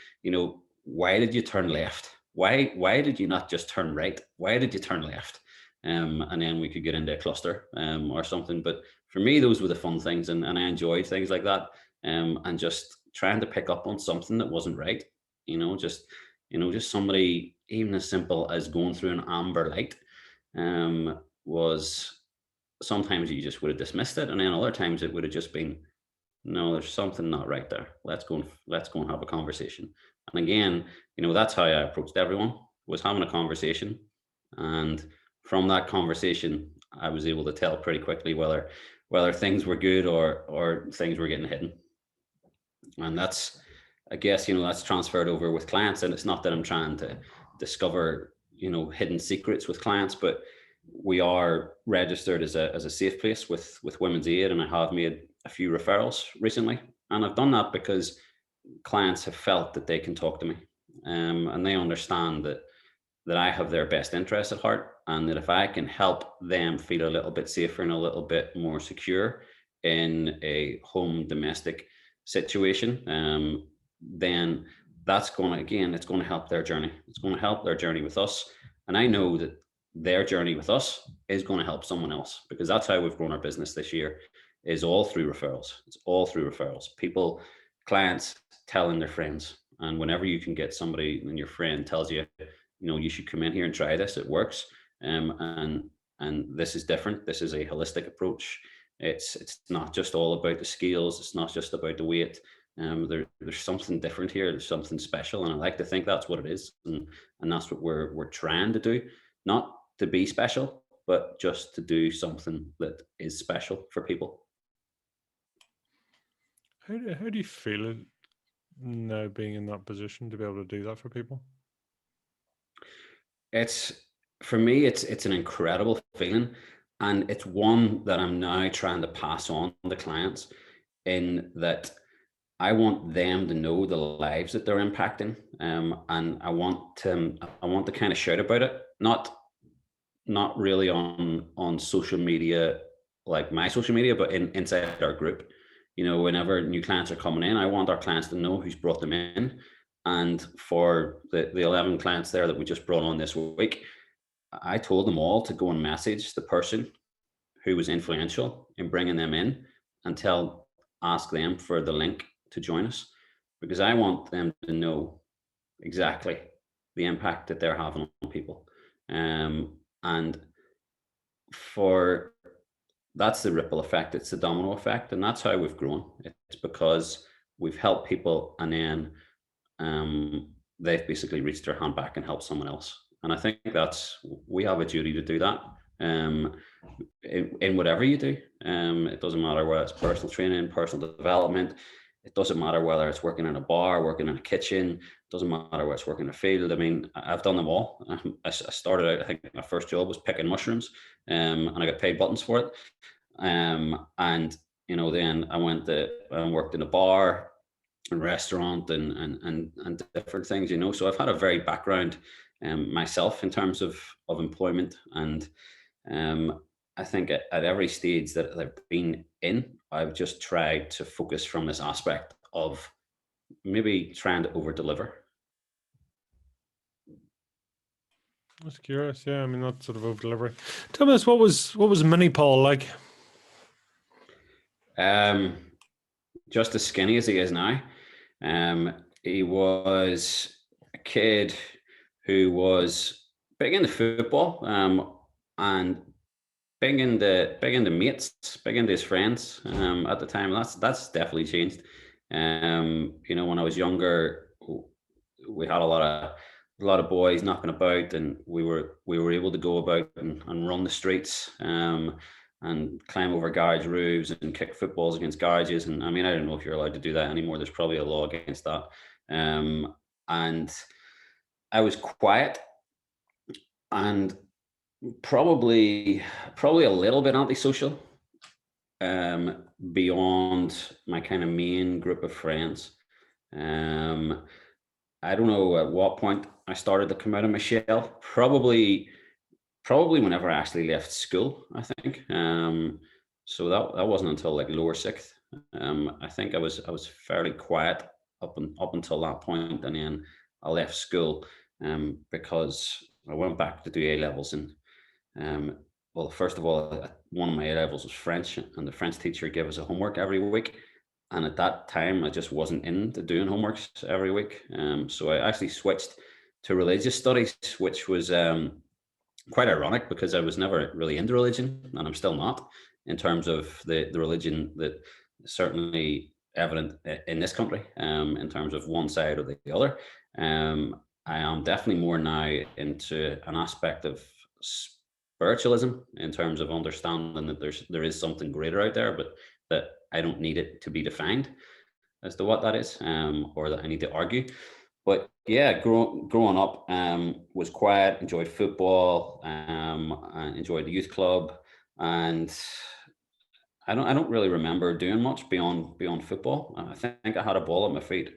why did you turn left? Why did you not just turn right? Why did you turn left? And then we could get into a cluster, or something. But for me, those were the fun things, and I enjoyed things like that, and just trying to pick up on something that wasn't right. Just just somebody, even as simple as going through an amber light, was, sometimes you just would have dismissed it, and then other times it would have just been, no, there's something not right there. Let's go and have a conversation. And again, that's how I approached everyone, was having a conversation. And from that conversation, I was able to tell pretty quickly whether things were good or things were getting hidden. And that's, I guess, that's transferred over with clients. And it's not that I'm trying to discover, hidden secrets with clients, but we are registered as a safe place with Women's Aid, and I have made a few referrals recently. And I've done that because clients have felt that they can talk to me, and they understand that I have their best interests at heart, and that if I can help them feel a little bit safer and a little bit more secure in a home domestic situation, then that's going to, again, it's going to help their journey. It's going to help their journey with us. And I know that their journey with us is going to help someone else, because that's how we've grown our business this year, is all through referrals. It's all through referrals. People, clients telling their friends. And whenever you can get somebody and your friend tells you, you should come in here and try this, it works. And this is different. This is a holistic approach. It's not just all about the scales. It's not just about the weight. There's something different here. There's something special, and I like to think that's what it is, and that's what we're trying to do. Not to be special, but just to do something that is special for people. How do you feel it now, being in that position to be able to do that for people? It's, for me, it's an incredible feeling, and it's one that I'm now trying to pass on to clients, in that I want them to know the lives that they're impacting, and I want to kind of shout about it, not really on social media, like my social media, but inside our group. Whenever new clients are coming in, I want our clients to know who's brought them in. And for the 11 clients there that we just brought on this week, I told them all to go and message the person who was influential in bringing them in, and ask them for the link to join us, because I want them to know exactly the impact that they're having on people. And for that's the ripple effect. It's the domino effect, and that's how we've grown. It's because we've helped people, and then they've basically reached their hand back and helped someone else. And I think that's we have a duty to do that. Um, in whatever you do. It doesn't matter whether it's personal training, personal development. It doesn't matter whether it's working in a bar, working in a kitchen. It doesn't matter whether it's working in a field. I mean, I've done them all. I started out, I think my first job was picking mushrooms, and I got paid buttons for it. And then I went to and worked in a bar and restaurant and different things. So I've had a varied background myself in terms of employment, and I think at every stage that I've been in, I've just tried to focus from this aspect of maybe trying to over deliver. That's curious. Yeah, I mean, that's sort of over delivery. Tell me this: what was Mini Paul like? Just as skinny as he is now. He was a kid who was big into football, and big into mates, big into his friends at the time. That's definitely changed. When I was younger, we had a lot of boys knocking about, and we were able to go about and run the streets, and climb over garage roofs and kick footballs against garages. And I mean, I don't know if you're allowed to do that anymore. There's probably a law against that. And I was quiet and probably a little bit antisocial, beyond my kind of main group of friends. I don't know at what point I started to come out of my shell. Probably whenever I actually left school, I think. So that wasn't until like lower sixth. I think I was fairly quiet up until that point, and then I left school because I went back to do A levels. And well, first of all, one of my A levels was French, and the French teacher gave us a homework every week. And at that time, I just wasn't into doing homeworks every week. So I actually switched to religious studies, which was quite ironic because I was never really into religion, and I'm still not, in terms of the religion that is certainly evident in this country, in terms of one side or the other. I am definitely more now into an aspect of spiritualism, in terms of understanding that there is something greater out there, but that I don't need it to be defined as to what that is, or that I need to argue. But yeah, growing up, was quiet, enjoyed football, I enjoyed the youth club, and I don't really remember doing much beyond football. I think I had a ball at my feet,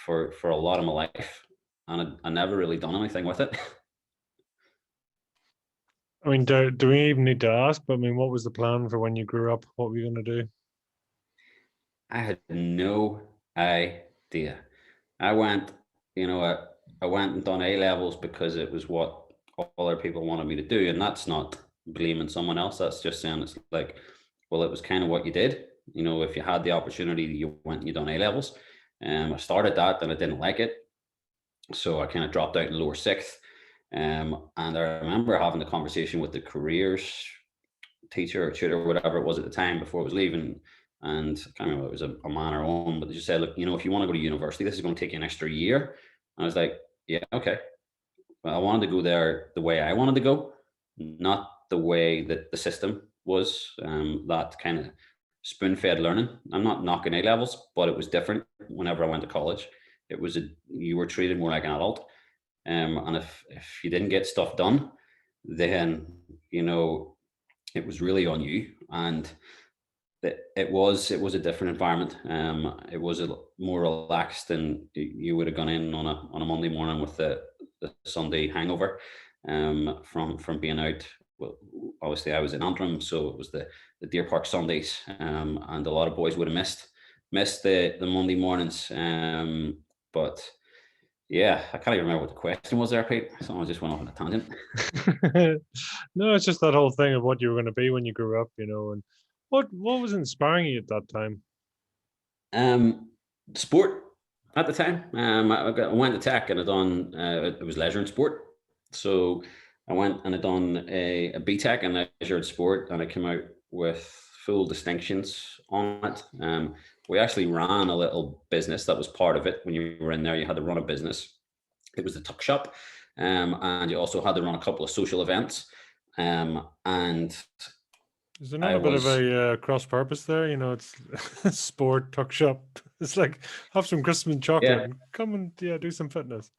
for a lot of my life, and I never really done anything with it. I mean, do we even need to ask? But I mean, what was the plan for when you grew up? What were you going to do? I had no idea. I went, I went and done A levels because it was what other people wanted me to do, and that's not blaming someone else. That's just saying it's like, well, it was kind of what you did. If you had the opportunity, you went and you done A levels. I started that, and I didn't like it, so I kind of dropped out in lower sixth. And I remember having a conversation with the careers teacher or tutor, whatever it was at the time before I was leaving. And I can't remember if it was a man or a woman, but they just said, look, if you want to go to university, this is going to take you an extra year. And I was like, yeah, okay. But I wanted to go there the way I wanted to go, not the way that the system was, that kind of spoon fed learning. I'm not knocking A levels, but it was different whenever I went to college. You were treated more like an adult. And if you didn't get stuff done, then, it was really on you. And it was a different environment. It was more relaxed, and you would have gone in on a Monday morning with the Sunday hangover, from being out. Well, obviously I was in Antrim, so it was the Deer Park Sundays, and a lot of boys would have missed the Monday mornings. But yeah, I can't even remember what the question was there, Pete. Someone just went off on a tangent. No, it's just that whole thing of what you were going to be when you grew up, and what was inspiring you at that time? Sport at the time. I went to tech, and it was leisure and sport. So I went and I done a BTEC in leisure and sport, and I came out with full distinctions on it. We actually ran a little business that was part of it. When you were in there, you had to run a business. It was the tuck shop, and you also had to run a couple of social events. And Is there not I a bit of was a cross purpose there? You know, it's sport tuck shop. It's like have some Christmas chocolate yeah. and come and do some fitness.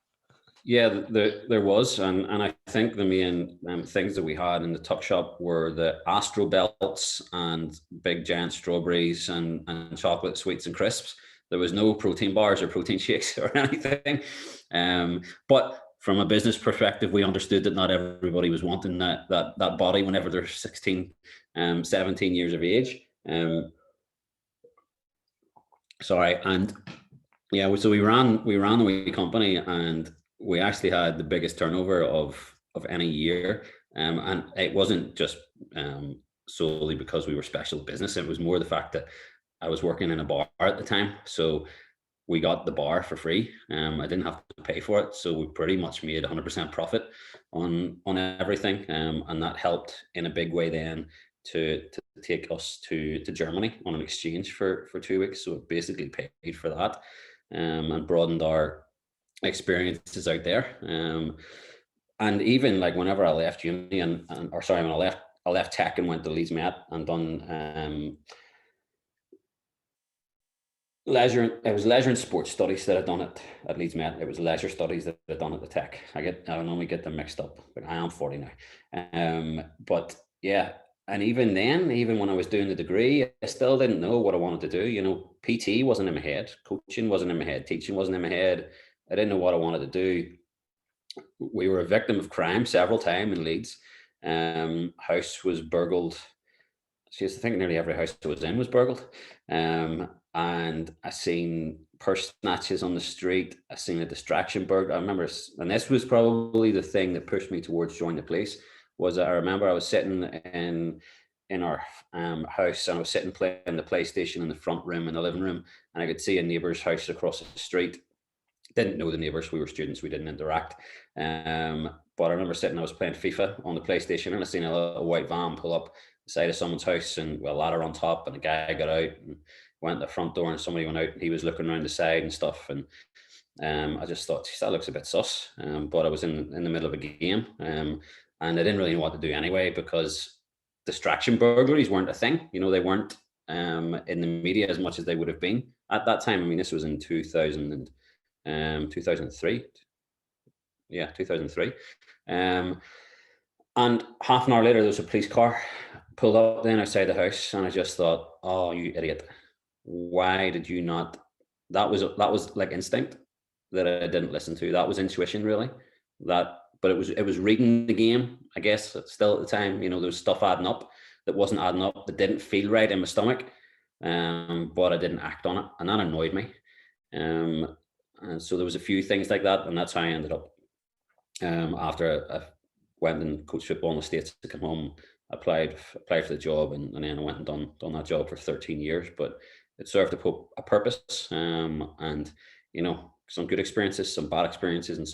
Yeah, there was, and I think the main things that we had in the tuck shop were the Astro belts and big giant strawberries and chocolate sweets and crisps. There was no protein bars or protein shakes or anything. But from a business perspective, we understood that not everybody was wanting that body whenever they're 16, 17 years of age. Sorry, and yeah, so we ran a wee company, and we actually had the biggest turnover of any year. And it wasn't just solely because we were special business. It was more the fact that I was working in a bar at the time, so we got the bar for free. I didn't have to pay for it, so we pretty much made 100% profit on everything, and that helped in a big way then to take us to Germany on an exchange for 2 weeks. So it basically paid for that, and broadened our experiences out there. And even like whenever I left uni and or sorry, when I left tech and went to Leeds Met and done leisure. It was leisure and sports studies that I'd done at Leeds Met. It was leisure studies that I'd done at the tech. I normally get them mixed up, but I am 40 now. But yeah, and even then, even when I was doing the degree, I still didn't know what I wanted to do. You know, PT wasn't in my head, coaching wasn't in my head, teaching wasn't in my head. I didn't know what I wanted to do. We were a victim of crime several times in Leeds. House was burgled. I think nearly every house I was in was burgled. And I seen purse snatches on the street. I seen a distraction burg. I remember, and this was probably the thing that pushed me towards joining the police. Was that I remember I was sitting in our house, and I was sitting playing the PlayStation in the front room in the living room, and I could see a neighbour's house across the street. Didn't know the neighbours. We were students. We didn't interact. But I remember sitting. I was playing FIFA on the PlayStation, and I seen a little white van pull up the side of someone's house, and a ladder on top, and a guy got out and went to the front door, and somebody went out, and he was looking around the side and stuff. And I just thought, geez, that looks a bit sus. But I was in the middle of a game, and I didn't really know what to do anyway, because distraction burglaries weren't a thing. You know, they weren't in the media as much as they would have been at that time. I mean, this was in 2003. Yeah, 2003. And half an hour later, there was a police car pulled up then outside the house, and I just thought, "Oh, you idiot! Why did you not?" That was like instinct that I didn't listen to. That was intuition, really. But it was reading the game. I guess still at the time, there was stuff adding up that wasn't adding up, that didn't feel right in my stomach, but I didn't act on it, and that annoyed me. And so there was a few things like that, and that's how I ended up. After I went and coached football in the States, to come home, applied for the job, and then I went and done that job for 13 years. But it served a purpose, and some good experiences, some bad experiences, and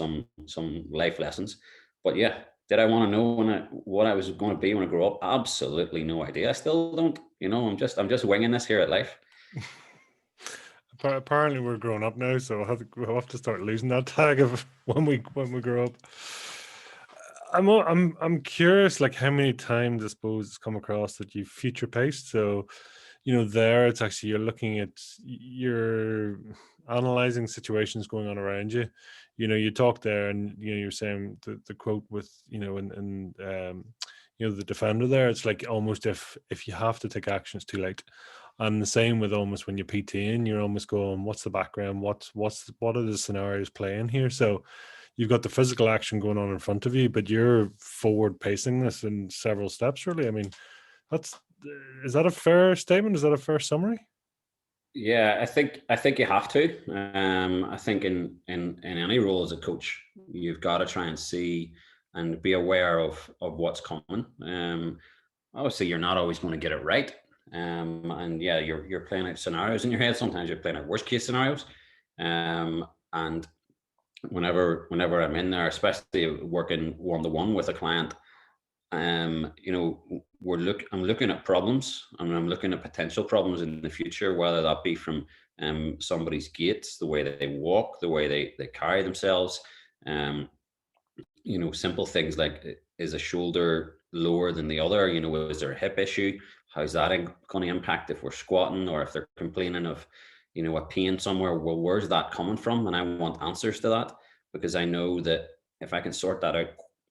some life lessons. But yeah, did I want to know what I was going to be when I grow up? Absolutely no idea. I still don't. I'm just winging this here at life. Apparently, we're grown up now, so we'll have to start losing that tag of when we grow up. I'm curious, like how many times I suppose it's come across that you future paced. So, there it's actually you're looking at you're analyzing situations going on around you. You talk there, and you're saying the quote with the defender there. It's like almost if you have to take action, it's too late. And the same with almost when you're PTing, you're almost going, what's the background? What are the scenarios playing here? So you've got the physical action going on in front of you, but you're forward pacing this in several steps, really. I mean, that's is that a fair statement? Is that a fair summary? Yeah, I think you have to. I think in any role as a coach, you've got to try and see and be aware of what's coming. Obviously, you're not always going to get it right. And yeah, you're playing out scenarios in your head. Sometimes you're playing out worst case scenarios. And whenever I'm in there, especially working one-to-one with a client, you know, I'm looking at problems, and I'm looking at potential problems in the future, whether that be from somebody's gait, the way that they walk, the way they carry themselves. Um, you know, simple things like, is a shoulder lower than the other? You know, is there a hip issue? How's that going to impact if we're squatting, or if they're complaining of, you know, a pain somewhere? Well, where's that coming from? And I want answers to that, because I know that if I can sort that out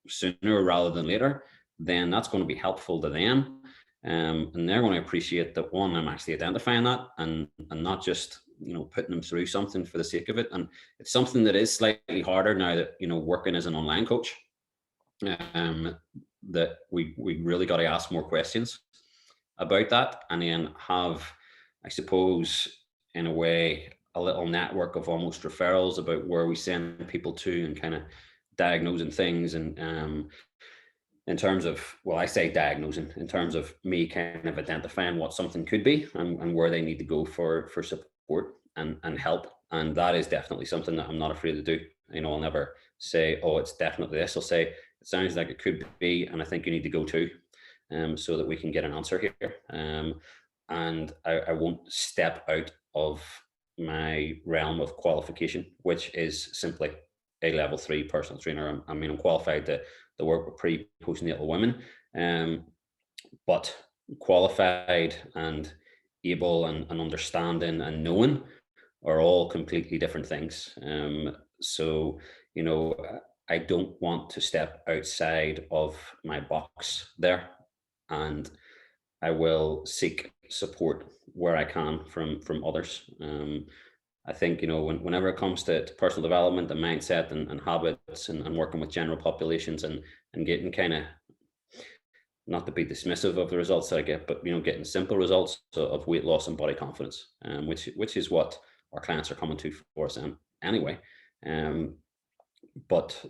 sooner rather than later, then that's going to be helpful to them. And they're going to appreciate that, one, I'm actually identifying that, and not just, you know, putting them through something for the sake of it. And it's something that is slightly harder now that, you know, working as an online coach, that we really got to ask more questions about that, and then have, I suppose, in a way, a little network of almost referrals about where we send people to, and kind of diagnosing things. And in terms of, well, I say diagnosing, in terms of me kind of identifying what something could be, and where they need to go for support and help. And that is definitely something that I'm not afraid to do. You know, I'll never say, oh, it's definitely this. I'll say, it sounds like it could be, and I think you need to go to, so that we can get an answer here. And I won't step out of my realm of qualification, which is simply a level 3 personal trainer. I mean, I'm qualified to work with pre, postnatal women, but qualified and able, and understanding and knowing are all completely different things. So, you know, I don't want to step outside of my box there, and I will seek support where I can from others. I think, you know, whenever it comes to personal development and mindset, and habits, and working with general populations, and getting kind of, not to be dismissive of the results that I get, but, you know, getting simple results of weight loss and body confidence, which is what our clients are coming to for us anyway. Um, but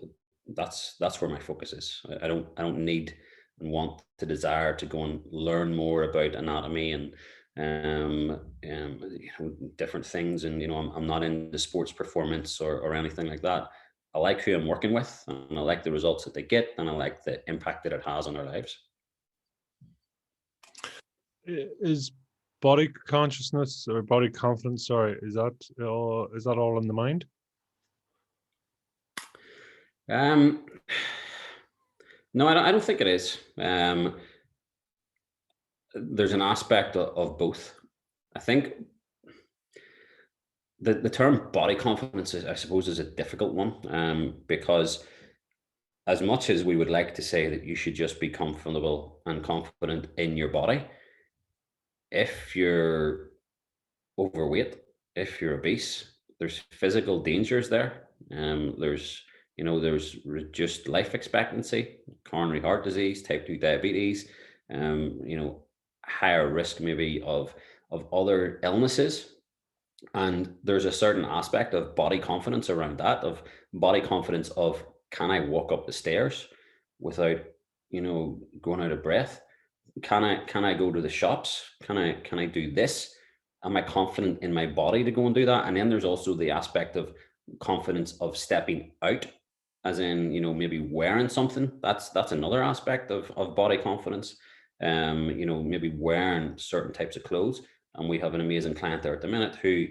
that's where my focus is. I don't need and want to desire to go and learn more about anatomy, and you know, different things. And, you know, I'm not into sports performance, or anything like that. I like who I'm working with, and I like the results that they get, and I like the impact that it has on their lives. Is body consciousness or body confidence, sorry, is that all in the mind? Um, no, I don't think it is. There's an aspect of both. I think the term body confidence is, I suppose, is a difficult one, because as much as we would like to say that you should just be comfortable and confident in your body, if you're overweight, if you're obese, there's physical dangers there. There's, you know, there's reduced life expectancy, coronary heart disease, type 2 diabetes, you know, higher risk maybe of other illnesses. And there's a certain aspect of body confidence around that, of body confidence of, can I walk up the stairs without, you know, going out of breath? Can I go to the shops? Can I do this? Am I confident in my body to go and do that? And then there's also the aspect of confidence of stepping out, as in, you know, maybe wearing something. That's another aspect of body confidence. You know, maybe wearing certain types of clothes. And we have an amazing client there at the minute who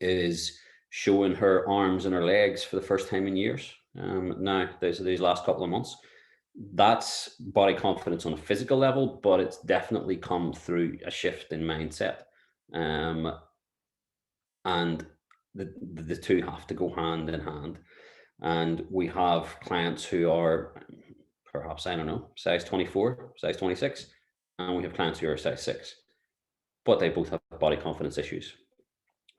is showing her arms and her legs for the first time in years. Now, these last couple of months, that's body confidence on a physical level, but it's definitely come through a shift in mindset. Um, and the two have to go hand in hand. And we have clients who are perhaps, I don't know, size 24, size 26, and we have clients who are size 6, but they both have body confidence issues.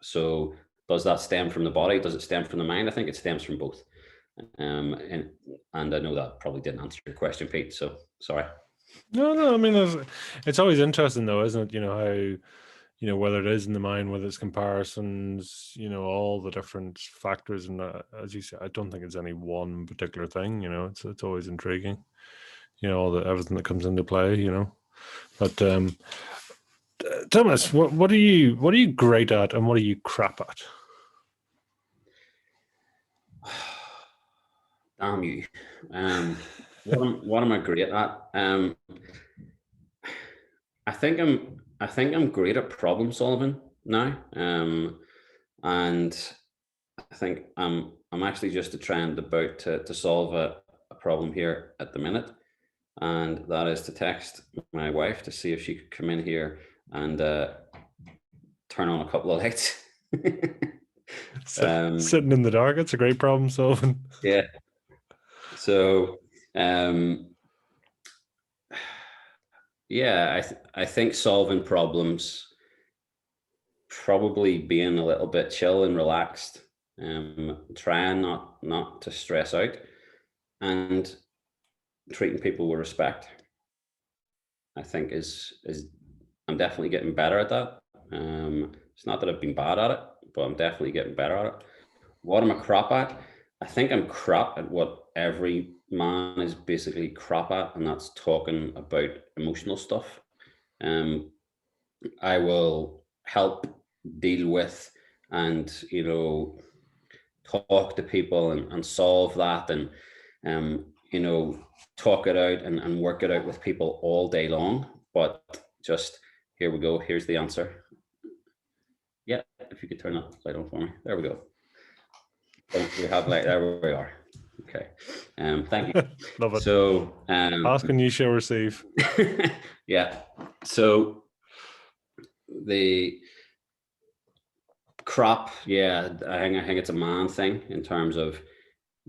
So does that stem from the body? Does it stem from the mind? I think it stems from both. And I know that probably didn't answer your question, Pete. So sorry. No, I mean, it's always interesting though, isn't it? You know, how, you know, whether it is in the mind, whether it's comparisons, you know, all the different factors. And as you said, I don't think it's any one particular thing. You know, it's always intriguing. You know, everything that comes into play. You know, but Thomas, what are you great at, and what are you crap at? Damn you. What am I great at? I think I'm great at problem solving now. And I think I'm actually just a trend about to solve a problem here at the minute, and that is to text my wife to see if she could come in here and turn on a couple of lights. um, Sitting in the dark, it's a great problem solving. yeah. So yeah, I think solving problems, probably being a little bit chill and relaxed, trying not to stress out, and treating people with respect. I think is I'm definitely getting better at that. It's not that I've been bad at it, but I'm definitely getting better at it. What am I crap at? I think I'm crap at what every man is basically crap at, and that's talking about emotional stuff. Um, I will help deal with and talk to people and solve that, and talk it out and work it out with people all day long. But just, here we go. Here's the answer. Yeah, if you could turn that light on for me. There we go. Oh, we have light. There we are. Okay. Thank you. Love it. So Ask and you shall receive. yeah. So the crap, yeah, I think it's a man thing in terms of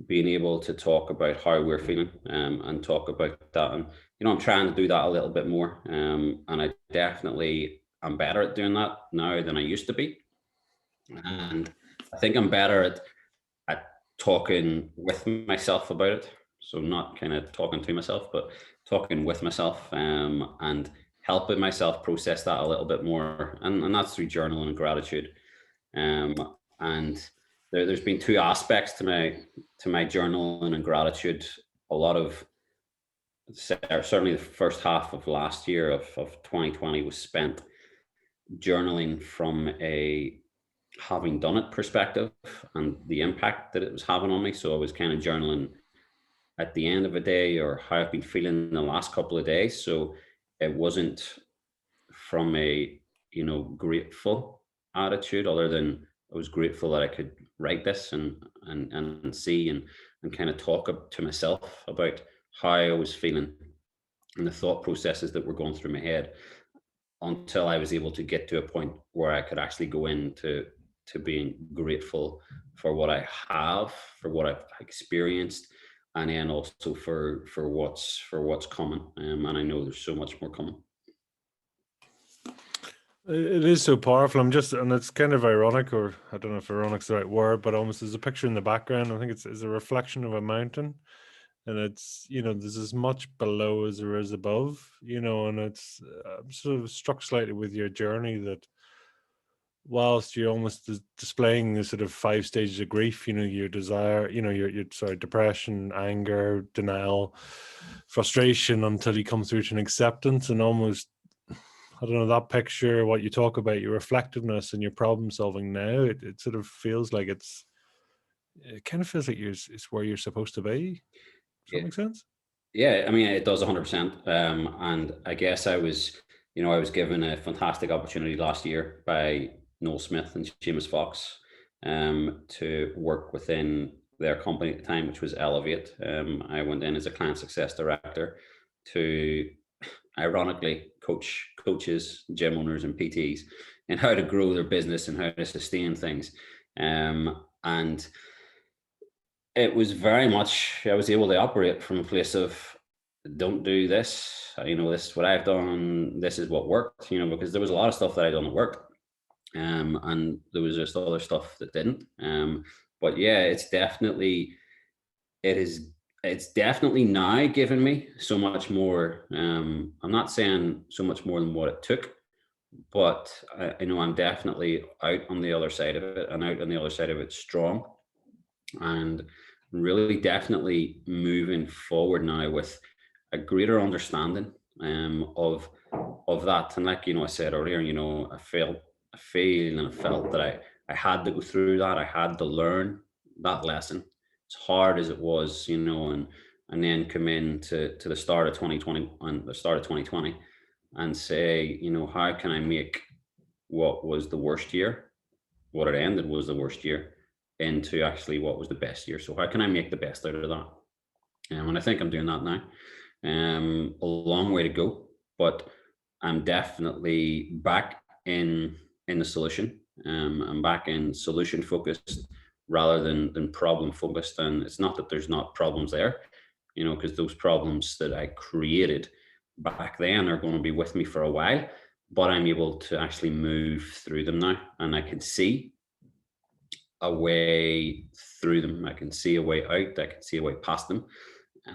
being able to talk about how we're feeling, and talk about that. And I'm trying to do that a little bit more, and I definitely am better at doing that now than I used to be. And I think I'm better at talking with myself about it. So not kind of talking to myself, but talking with myself, and helping myself process that a little bit more. And that's through journaling and gratitude. Um, and there's been two aspects to my journaling and gratitude. A lot of, certainly the first half of last year of 2020 was spent journaling from a having done it perspective and the impact that it was having on me. So I was kind of journaling at the end of a day, or how I've been feeling in the last couple of days. So it wasn't from a grateful attitude, other than I was grateful that I could write this and see and kind of talk to myself about how I was feeling and the thought processes that were going through my head, until I was able to get to a point where I could actually go into being grateful for what I have, for what I've experienced, and then also for what's coming. And I know there's so much more coming. It is so powerful. And it's kind of ironic, or I don't know if ironic's the right word, but almost there's a picture in the background. I think it's a reflection of a mountain, and it's there's as much below as there is above. And it's I'm sort of struck slightly with your journey that whilst you're almost displaying the sort of 5 stages of grief, your desire, your sorry, depression, anger, denial, frustration, until you come through to an acceptance. And almost, I don't know, that picture, what you talk about, your reflectiveness and your problem solving now, it sort of feels like it kind of feels like it's where you're supposed to be. Does that Yeah, make sense? yeah. I mean, it does 100%. And I guess I was given a fantastic opportunity last year by Noel Smith and Seamus Fox, to work within their company at the time, which was Elevate. I went in as a client success director to, ironically, coaches, gym owners, and PTs in how to grow their business and how to sustain things. And it was very much, I was able to operate from a place of, don't do this, this is what I've done, this is what worked, because there was a lot of stuff that I done that worked, and there was just other stuff that didn't. But yeah, it is it's definitely now given me so much more. I'm not saying so much more than what it took, but I know I'm definitely out on the other side of it, and out on the other side of it strong, and really definitely moving forward now with a greater understanding, of that. And like I said earlier, I feel and I felt that I had to go through that. I had to learn that lesson, hard as it was, and then come in to the start of 2020 and the start of 2020 and say, how can I make what was the worst year, what it ended was the worst year, into actually what was the best year. So how can I make the best out of that? And I think I'm doing that now. A long way to go, but I'm definitely back in the solution. I'm back in solution focused rather than problem focused. And it's not that there's not problems there, because those problems that I created back then are going to be with me for a while. But I'm able to actually move through them now, and I can see a way through them. I can see a way out. I can see a way past them,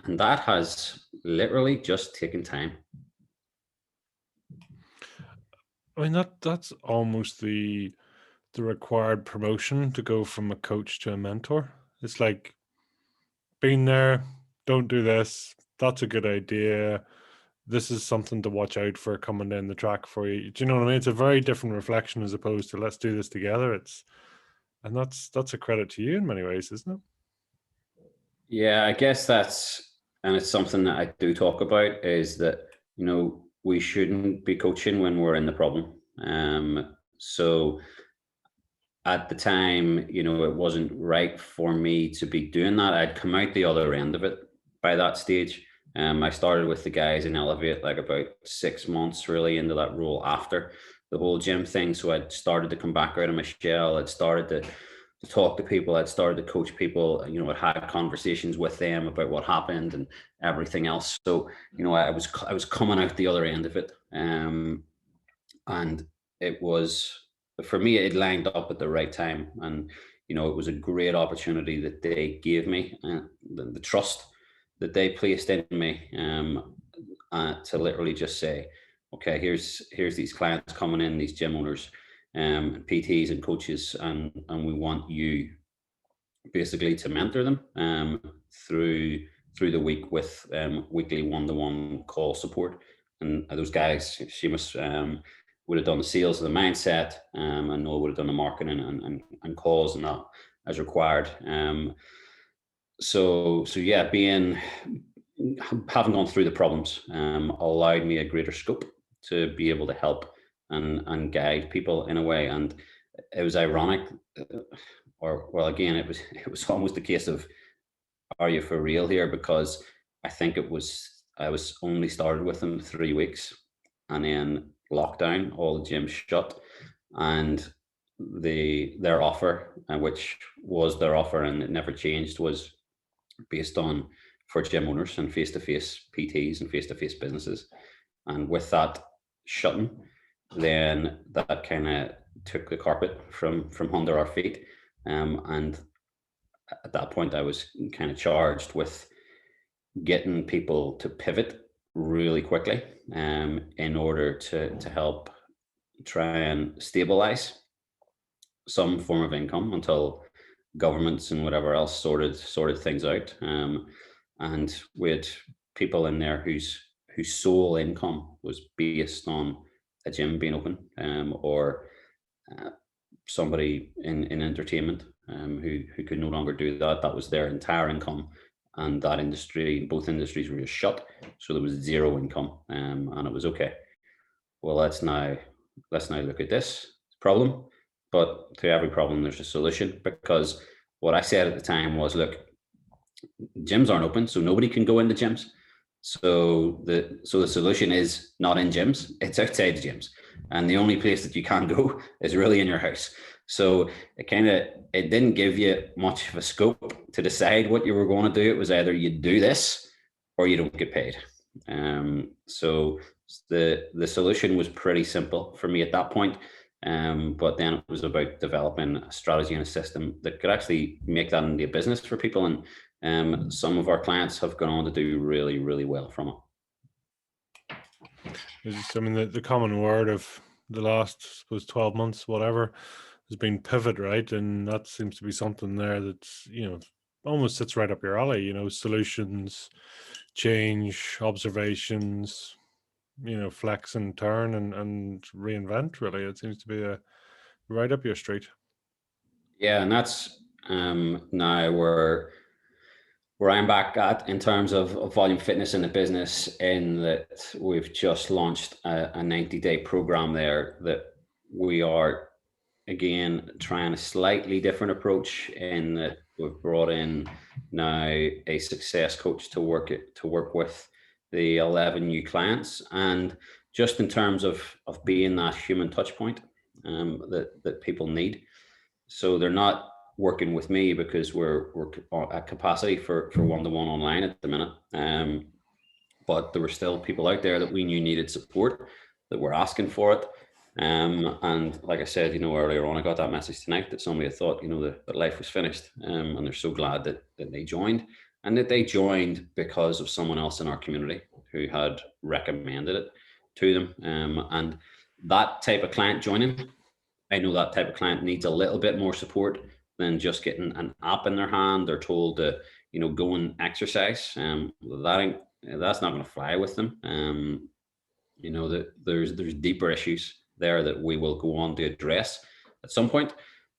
and that has literally just taken time. I mean, that's almost the required promotion to go from a coach to a mentor. It's like, been there, don't do this. That's a good idea. This is something to watch out for coming down the track for you. Do you know what I mean? It's a very different reflection as opposed to let's do this together. And that's a credit to you in many ways, isn't it? Yeah, I guess and it's something that I do talk about, is that, we shouldn't be coaching when we're in the problem. So at the time, it wasn't right for me to be doing that. I'd come out the other end of it by that stage. I started with the guys in Elevate like about 6 months really into that role after the whole gym thing. So I'd started to come back out of my shell. I'd started to talk to people. I'd started to coach people. I'd had conversations with them about what happened and everything else. So I was coming out the other end of it, and it was, for me, it lined up at the right time. And it was a great opportunity that they gave me, the trust that they placed in me, to literally just say, okay, here's these clients coming in, these gym owners, PTs and coaches, and we want you basically to mentor them, through the week with, weekly one-to-one call support. And those guys, Seamus, would have done the sales and the mindset, and Noah would have done the marketing and calls and that as required. So yeah, having gone through the problems, allowed me a greater scope to be able to help and guide people in a way. And it was ironic, or well, again, it was almost a case of, are you for real here? Because I think I was only started with them 3 weeks, and then lockdown, all the gyms shut, and their offer, which was their offer and it never changed, was based on, for gym owners and face-to-face PTs and face-to-face businesses. And with that shutting, then that kind of took the carpet from under our feet. And at that point, I was kind of charged with getting people to pivot really quickly, in order to help try and stabilize some form of income until governments and whatever else sorted things out. And we had people in there whose sole income was based on a gym being open, or uh, somebody in entertainment, who could no longer do that. That was their entire income, and that industry, both industries were just shut, so there was zero income, and it was okay. Well, let's now look at this problem, but to every problem there's a solution. Because what I said at the time was, look, gyms aren't open, so nobody can go into gyms. So the solution is not in gyms; it's outside the gyms, and the only place that you can go is really in your house. So it didn't give you much of a scope to decide what you were going to do. It was either you do this or you don't get paid. So the solution was pretty simple for me at that point. But then it was about developing a strategy and a system that could actually make that into a business for people. And some of our clients have gone on to do really, really well from it. I mean, the common word of the last, I suppose, 12 months, whatever, has been pivot, right? And that seems to be something there that's, almost sits right up your alley, solutions, change, observations, flex and turn and reinvent, really. It seems to be right up your street. Yeah, and that's, now where where I'm back at in terms of volume fitness in the business, in that we've just launched a 90-day program there that we are again trying a slightly different approach, in that we've brought in now a success coach to work with the 11 new clients, and just in terms of being that human touch point that people need. So they're not working with me because we're at capacity for one-to-one online at the minute. But there were still people out there that we knew needed support, that were asking for it. And like I said, earlier on, I got that message tonight that somebody had thought, that life was finished. And they're so glad that they joined, and that they joined because of someone else in our community who had recommended it to them. And that type of client joining, I know that type of client needs a little bit more support than just getting an app in their hand. They're told to, go and exercise. That's not going to fly with them. That there's deeper issues there that we will go on to address at some point.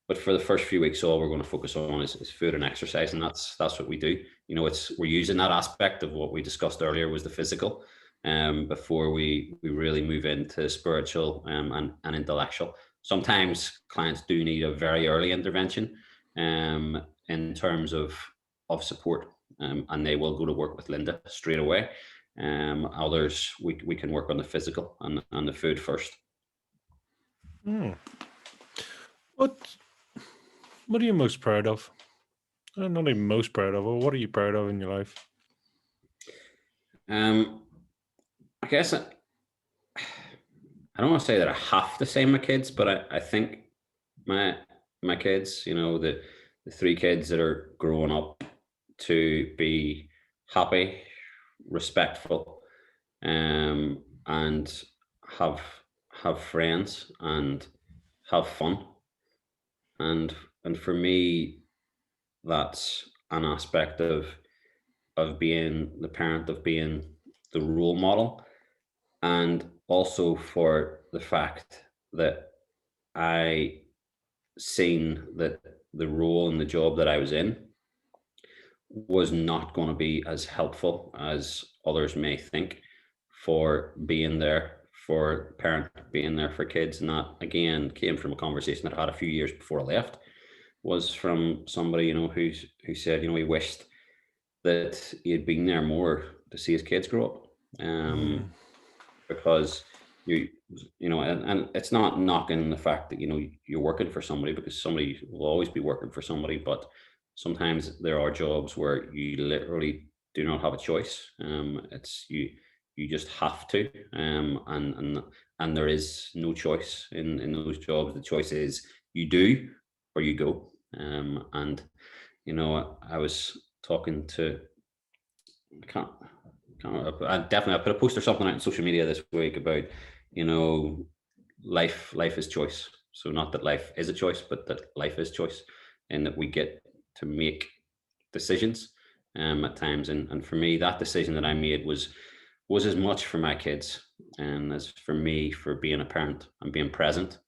But for the first few weeks, all we're going to focus on is food and exercise, and that's what we do. We're using that aspect of what we discussed earlier, was the physical, before we really move into spiritual and intellectual. Sometimes clients do need a very early intervention in terms of support, and they will go to work with Linda straight away. Others, we can work on the physical and the food first. What are you most proud of? Not even most proud of, but what are you proud of in your life? I guess I don't want to say that I have to say my kids, but I think my kids, the three kids that are growing up to be happy, respectful, and have friends and have fun. And for me, that's an aspect of being the parent, of being the role model, and also for the fact that I seen that the role and the job that I was in was not going to be as helpful as others may think, for being there for parent, being there for kids. And that again came from a conversation that I had a few years before I left, was from somebody, who said, he wished that he had been there more to see his kids grow up. Because and it's not knocking the fact that you're working for somebody, because somebody will always be working for somebody, but sometimes there are jobs where you literally do not have a choice. It's you just have to, and there is no choice in those jobs. The choice is you do or you go. And I was talking to, I put a post or something out on social media this week about, life is choice. So not that life is a choice, but that life is choice, and that we get to make decisions at times. And for me, that decision that I made was as much for my kids and as for me, for being a parent and being present.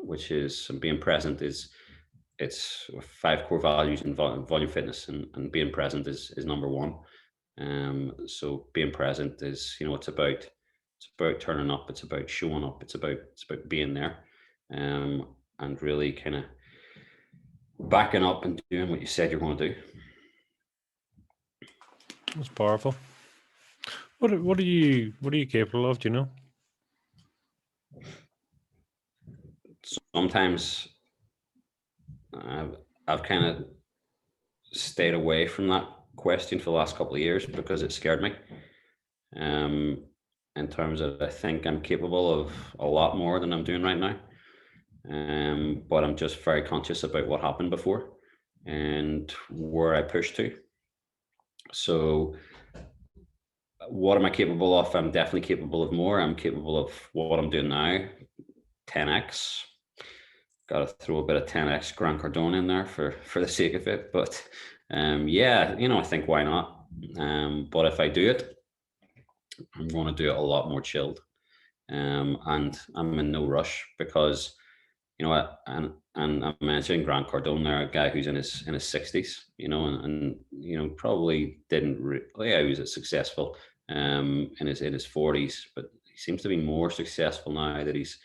Which is, being present is, it's 5 core values in volume fitness, and being present is number one. So being present is, it's about turning up, it's about showing up, it's about being there, and really kind of backing up and doing what you said you're going to do. That's powerful. What are you capable of? Do you know? Sometimes I've kind of stayed away from that question for the last couple of years because it scared me. In terms of, I think I'm capable of a lot more than I'm doing right now. But I'm just very conscious about what happened before and where I pushed to. So what am I capable of? I'm definitely capable of more. I'm capable of what I'm doing now, 10x. Got to throw a bit of 10x Grant Cardone in there for the sake of it. But yeah, I think why not? But if I do it, I'm going to do it a lot more chilled. And I'm in no rush, because and and I mentioned Grant Cardone there, a guy who's in his 60s, and probably didn't yeah, he was successful in his 40s, but he seems to be more successful now that he's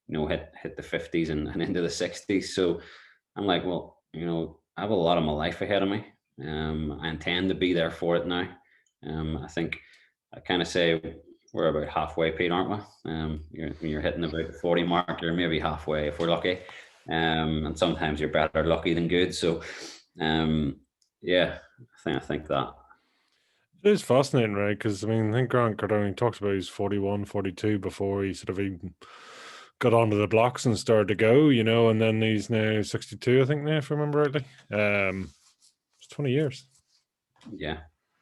hit the 50s and into the 60s. So I'm like, well, I have a lot of my life ahead of me. I intend to be there for it now. I think I kind of say we're about halfway, Pete, aren't we? When you're hitting about the 40 mark, you're maybe halfway if we're lucky. And sometimes you're better lucky than good. So, yeah, I think that. It is fascinating, right? Because I mean, I think Grant Cardone talks about he's 41, 42 before he sort of even got onto the blocks and started to go, and then he's now 62, I think now, if I remember rightly. It's 20 years. Yeah.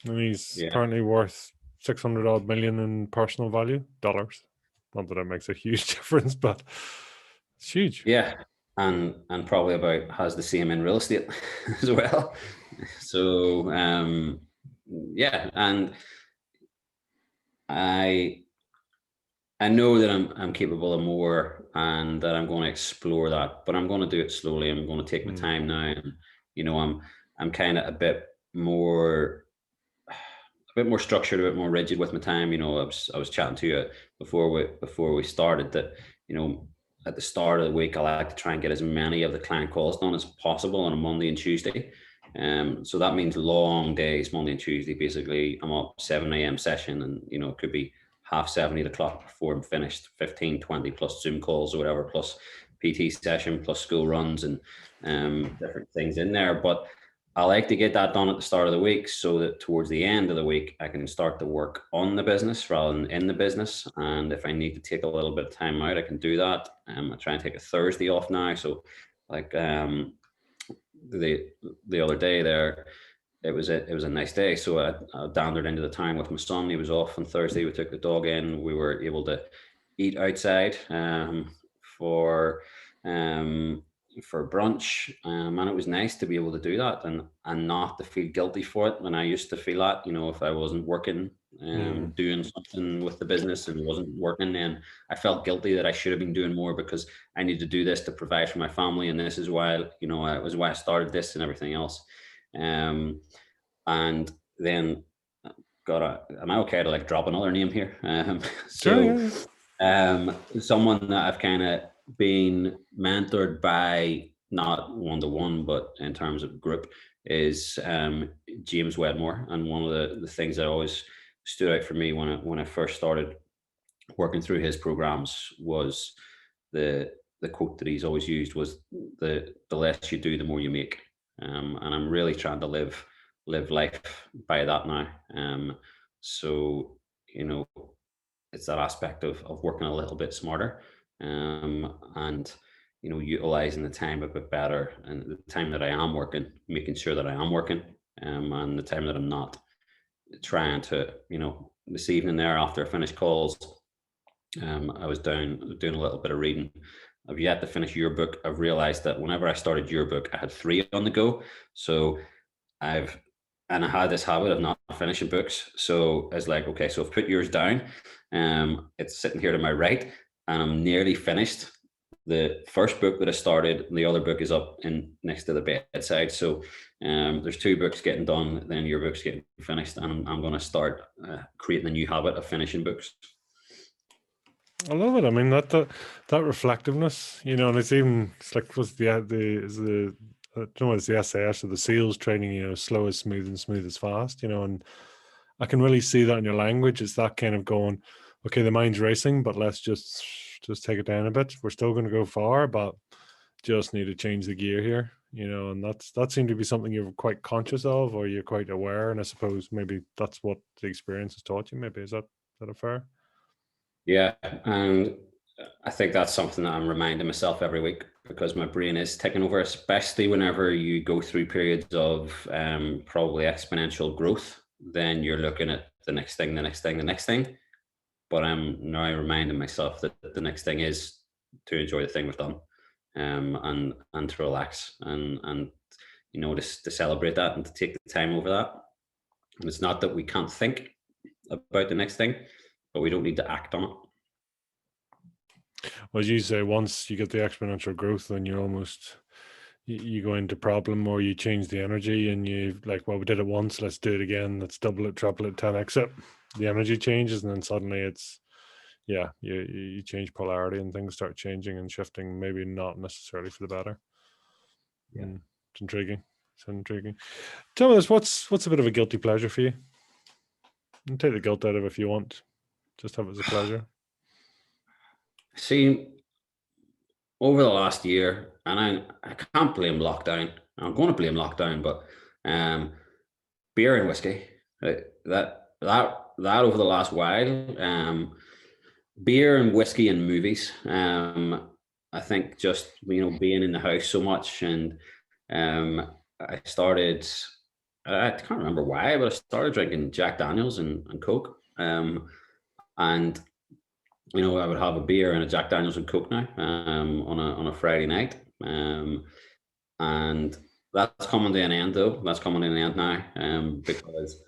And he's Yeah. apparently worth 600 odd million in personal value, dollars. Not that it makes a huge difference, but it's huge. Yeah. And probably about has the same in real estate as well. So, yeah. And I know that I'm capable of more and that I'm going to explore that, but I'm going to do it slowly. I'm going to take my time now, and I'm kind of a bit more structured, a bit more rigid with my time. I was chatting to you before we started that at the start of the week I like to try and get as many of the client calls done as possible on a Monday and Tuesday. So that means long days, Monday and Tuesday. Basically, I'm up 7 a.m. session, and it could be half 7, 8 o'clock before I'm finished. 15, 20 plus Zoom calls or whatever, plus PT session, plus school runs and different things in there. But I like to get that done at the start of the week so that towards the end of the week, I can start to work on the business rather than in the business. And if I need to take a little bit of time out, I can do that. I try and take a Thursday off now. So like the other day there, it was a nice day. So I wandered into the town with my son. He was off on Thursday. We took the dog in. We were able to eat outside for um, for brunch, and it was nice to be able to do that and not to feel guilty for it. When I used to feel that, if I wasn't working, doing something with the business and wasn't working, then I felt guilty that I should have been doing more because I need to do this to provide for my family, and this is why it was why I started this and everything else. And then, am I okay to like drop another name here? Sure, So, yeah. someone that I've kind of been mentored by, not one to one, but in terms of group, is James Wedmore. And one of the things that always stood out for me when I first started working through his programs was the quote that he's always used was the less you do, the more you make. And I'm really trying to live life by that now. So you know, it's that aspect of working a little bit smarter, and utilizing the time a bit better, and the time that I am working, making sure that I am working, and the time that I'm not, trying to this evening there after I finished calls, I was doing a little bit of reading. I've yet to finish your book. I've realized that whenever I started your book, I had 3 on the go. So I've and I had this habit of not finishing books. So it's like, okay, so I've put yours down. It's sitting here to my right, and I'm nearly finished. The first book that I started, and the other book is up in next to the bedside. So there's 2 books getting done, then your book's getting finished, and I'm going to start creating a new habit of finishing books. I love it. I mean that reflectiveness, and it's like what's the I don't know, it's the SAS or the SEALs training, slow is smooth and smooth is fast, and I can really see that in your language. It's that kind of going, okay, the mind's racing, but let's just take it down a bit. We're still going to go far, but just need to change the gear here, and that seemed to be something you're quite conscious of, or you're quite aware. And I suppose maybe that's what the experience has taught you. Maybe is that a fair? Yeah, and I think that's something that I'm reminding myself every week because my brain is taking over, especially whenever you go through periods of probably exponential growth. Then you're looking at the next thing, the next thing, the next thing. But I'm now reminding myself that the next thing is to enjoy the thing we've done, and to relax and to celebrate that and to take the time over that. And it's not that we can't think about the next thing, but we don't need to act on it. Well, as you say, once you get the exponential growth, then you're almost you go into problem, or you change the energy, and you like, well, we did it once, let's do it again, let's double it, triple it, 10x it. The energy changes, and then suddenly it's you change polarity, and things start changing and shifting, maybe not necessarily for the better. Yeah. It's intriguing. It's intriguing. Tell me this: what's a bit of a guilty pleasure for you? And take the guilt out of it if you want. Just have it as a pleasure. See, over the last year, and I can't blame lockdown. I'm going to blame lockdown, but um, beer and whiskey. That over the last while, beer and whiskey and movies. I think just being in the house so much, and I started. I can't remember why, but I started drinking Jack Daniels and Coke. And I would have a beer and a Jack Daniels and Coke now on a Friday night, and that's coming to an end though. That's coming to an end now, because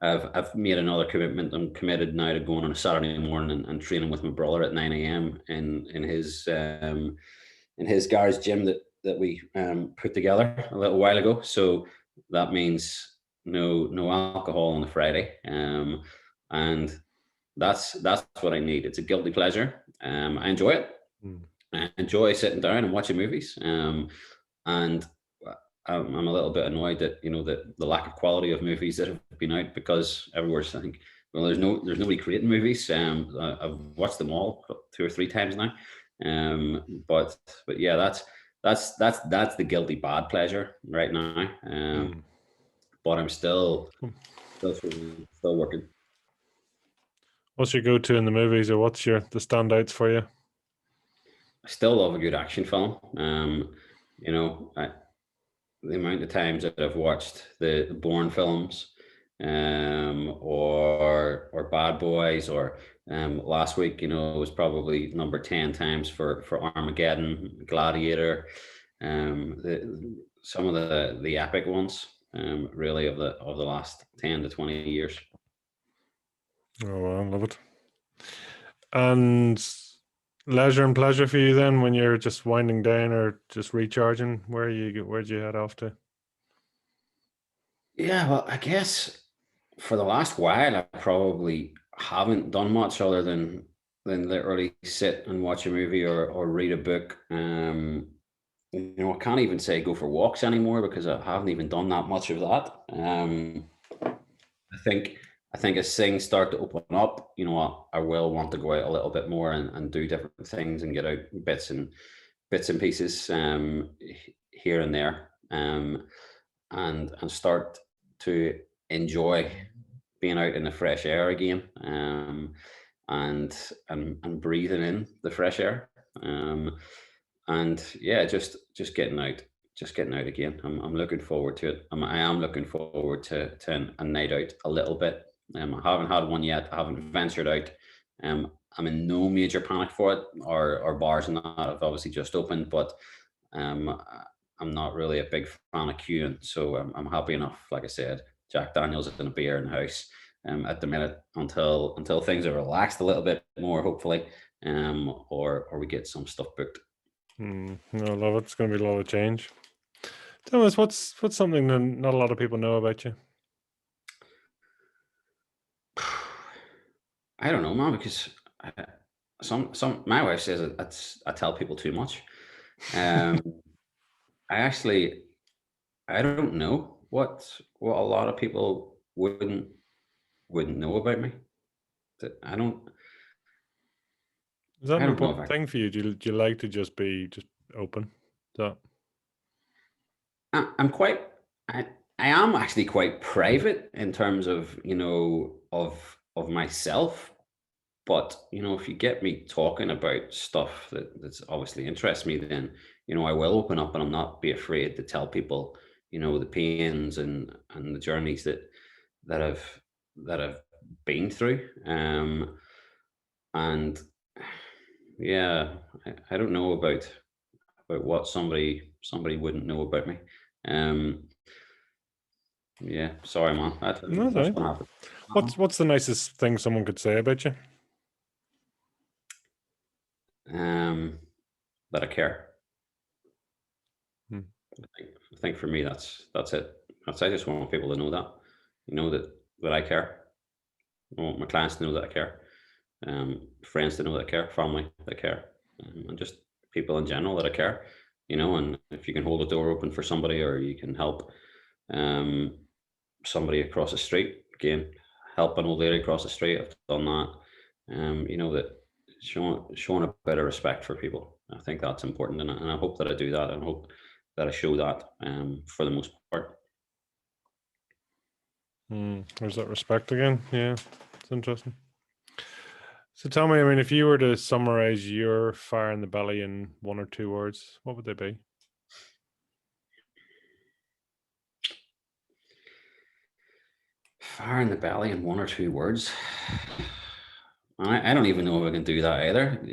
I've made another commitment. I'm committed now to going on a Saturday morning and training with my brother at 9 a.m. in his garage gym that we put together a little while ago. So that means no alcohol on the Friday, and that's what I need. It's a guilty pleasure. I enjoy it. Mm. I enjoy sitting down and watching movies. And I'm a little bit annoyed that that the lack of quality of movies that have been out, because everywhere's, I think, well, there's nobody creating movies. I've watched them all 2 or 3 times now. But yeah, that's the guilty bad pleasure right now. But I'm still working. What's your go-to in the movies, or what's the standouts for you? I still love a good action film. The amount of times that I've watched the Bourne films, or Bad Boys, or last week, it was probably number 10 times for Armageddon, Gladiator, some of the epic ones, really of the last 10 to 20 years. Oh, well, I love it. And leisure and pleasure for you then, when you're just winding down or just recharging, where'd you head off to? Yeah, well, I guess for the last while, I probably haven't done much other than literally sit and watch a movie or read a book. I can't even say go for walks anymore, because I haven't even done that much of that. I think as things start to open up, I will want to go out a little bit more and do different things and get out bits and pieces, here and there, and start to enjoy being out in the fresh air again, and breathing in the fresh air, and yeah, just getting out, again. I'm looking forward to it. I am looking forward to a night out a little bit. I haven't had one yet. I haven't ventured out. I'm in no major panic for it. Our bars and that have obviously just opened, but I'm not really a big fan of queuing, so I'm happy enough. Like I said, Jack Daniels and a beer in the house, at the minute, until things are relaxed a little bit more, hopefully, or we get some stuff booked. No, I love it. It's going to be a lot of change. Tell us, what's something that not a lot of people know about you? I don't know, man, because my wife says I tell people too much. Um, I actually I don't know what a lot of people wouldn't know about me. I don't Is that I an don't know important if I thing for you? Do you like to just be just open? That I'm quite I am actually quite private in terms of of myself. But if you get me talking about stuff that's obviously interests me, then I will open up, and I'm not be afraid to tell people the pains and the journeys that I've that I've been through. And yeah, I don't know about what somebody wouldn't know about me. Um, yeah, sorry, man. no, That's no. what happened. What's the nicest thing someone could say about you? that I care. Hmm. I think for me that's it. I just want people to know that, that I care. I want my clients to know that I care. Friends to know that I care. Family that I care, and just people in general that I care. And if you can hold a door open for somebody, or you can help um, somebody across the street, again, help an old lady across the street. I've done that. That showing a bit of respect for people. I think that's important, and I hope that I do that, and I hope that I show that for the most part. There's that respect again. Yeah, it's interesting. So tell me, I mean, if you were to summarize your fire in the belly in one or two words, what would they be? Fire in the belly in one or two words. I don't even know if I can do that either.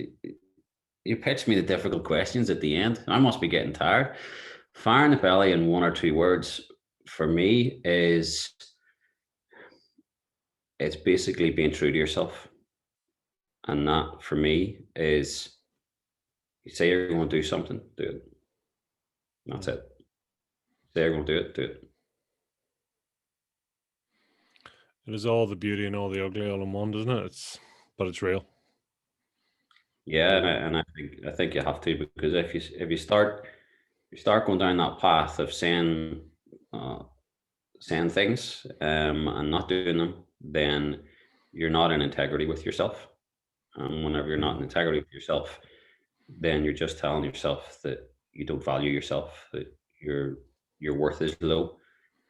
You pitch me the difficult questions at the end. I must be getting tired. Fire in the belly in one or two words for me is it's basically being true to yourself. And that for me is you say you're going to do something, do it. That's it. Say you're going to do it, do it. It is all the beauty and all the ugly all in one, doesn't it? But it's real. Yeah, and I think you have to, because if you start going down that path of saying things and not doing them, then you're not in integrity with yourself. And whenever you're not in integrity with yourself, then you're just telling yourself that you don't value yourself, that your worth is low.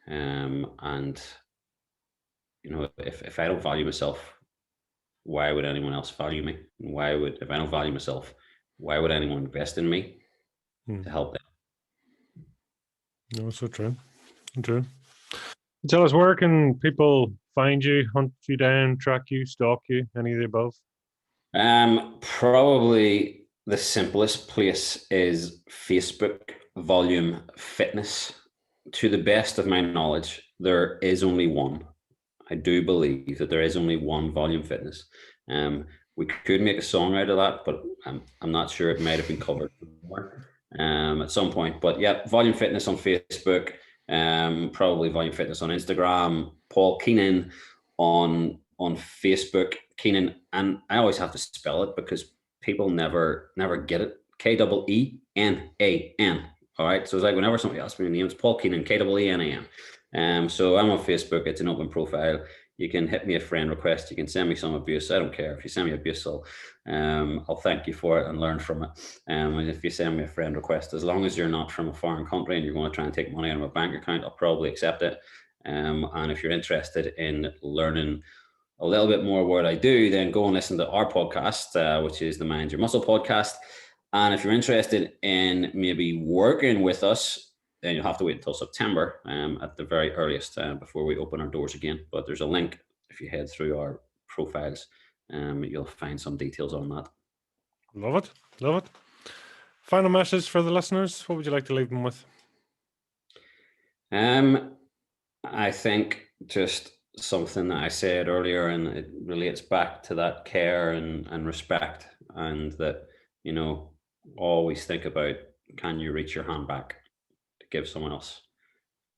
And if I don't value myself, why would anyone else value me? If I don't value myself, why would anyone invest in me to help them? No, so true. True. Tell us, where can people find you, hunt you down, track you, stalk you, any of the above? Probably the simplest place is Facebook Volume Fitness. To the best of my knowledge, there is only one. I do believe that there is only one Volume Fitness. We could make a song out of that, but I'm not sure. It might have been covered before, at some point. But yeah, Volume Fitness on Facebook, probably Volume Fitness on Instagram, Paul Keenan on Facebook, Keenan, and I always have to spell it because people never get it. Keenan. All right, so it's like whenever somebody asks me the name, it's Paul Keenan, Keenan. So I'm on Facebook. It's an open profile. You can hit me a friend request. You can send me some abuse. I don't care. If you send me abuse, I'll thank you for it and learn from it. And if you send me a friend request, as long as you're not from a foreign country and you're going to try and take money out of my bank account, I'll probably accept it. And if you're interested in learning a little bit more what I do, then go and listen to our podcast, which is the Mind Your Muscle podcast. And if you're interested in maybe working with us, then you'll have to wait until September at the very earliest before we open our doors again. But there's a link. If you head through our profiles, you'll find some details on that. Love it. Love it. Final message for the listeners. What would you like to leave them with? I think just something that I said earlier, and it relates back to that care and respect, and that, always think about, can you reach your hand back to give someone else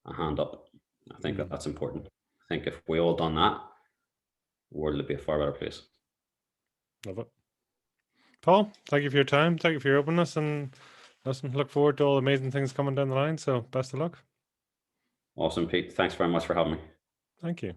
a hand up? I think that's important. I think if we all done that, the world would be a far better place. Love it. Paul, thank you for your time. Thank you for your openness, and listen, look forward to all the amazing things coming down the line. So best of luck. Awesome, Pete. Thanks very much for having me. Thank you.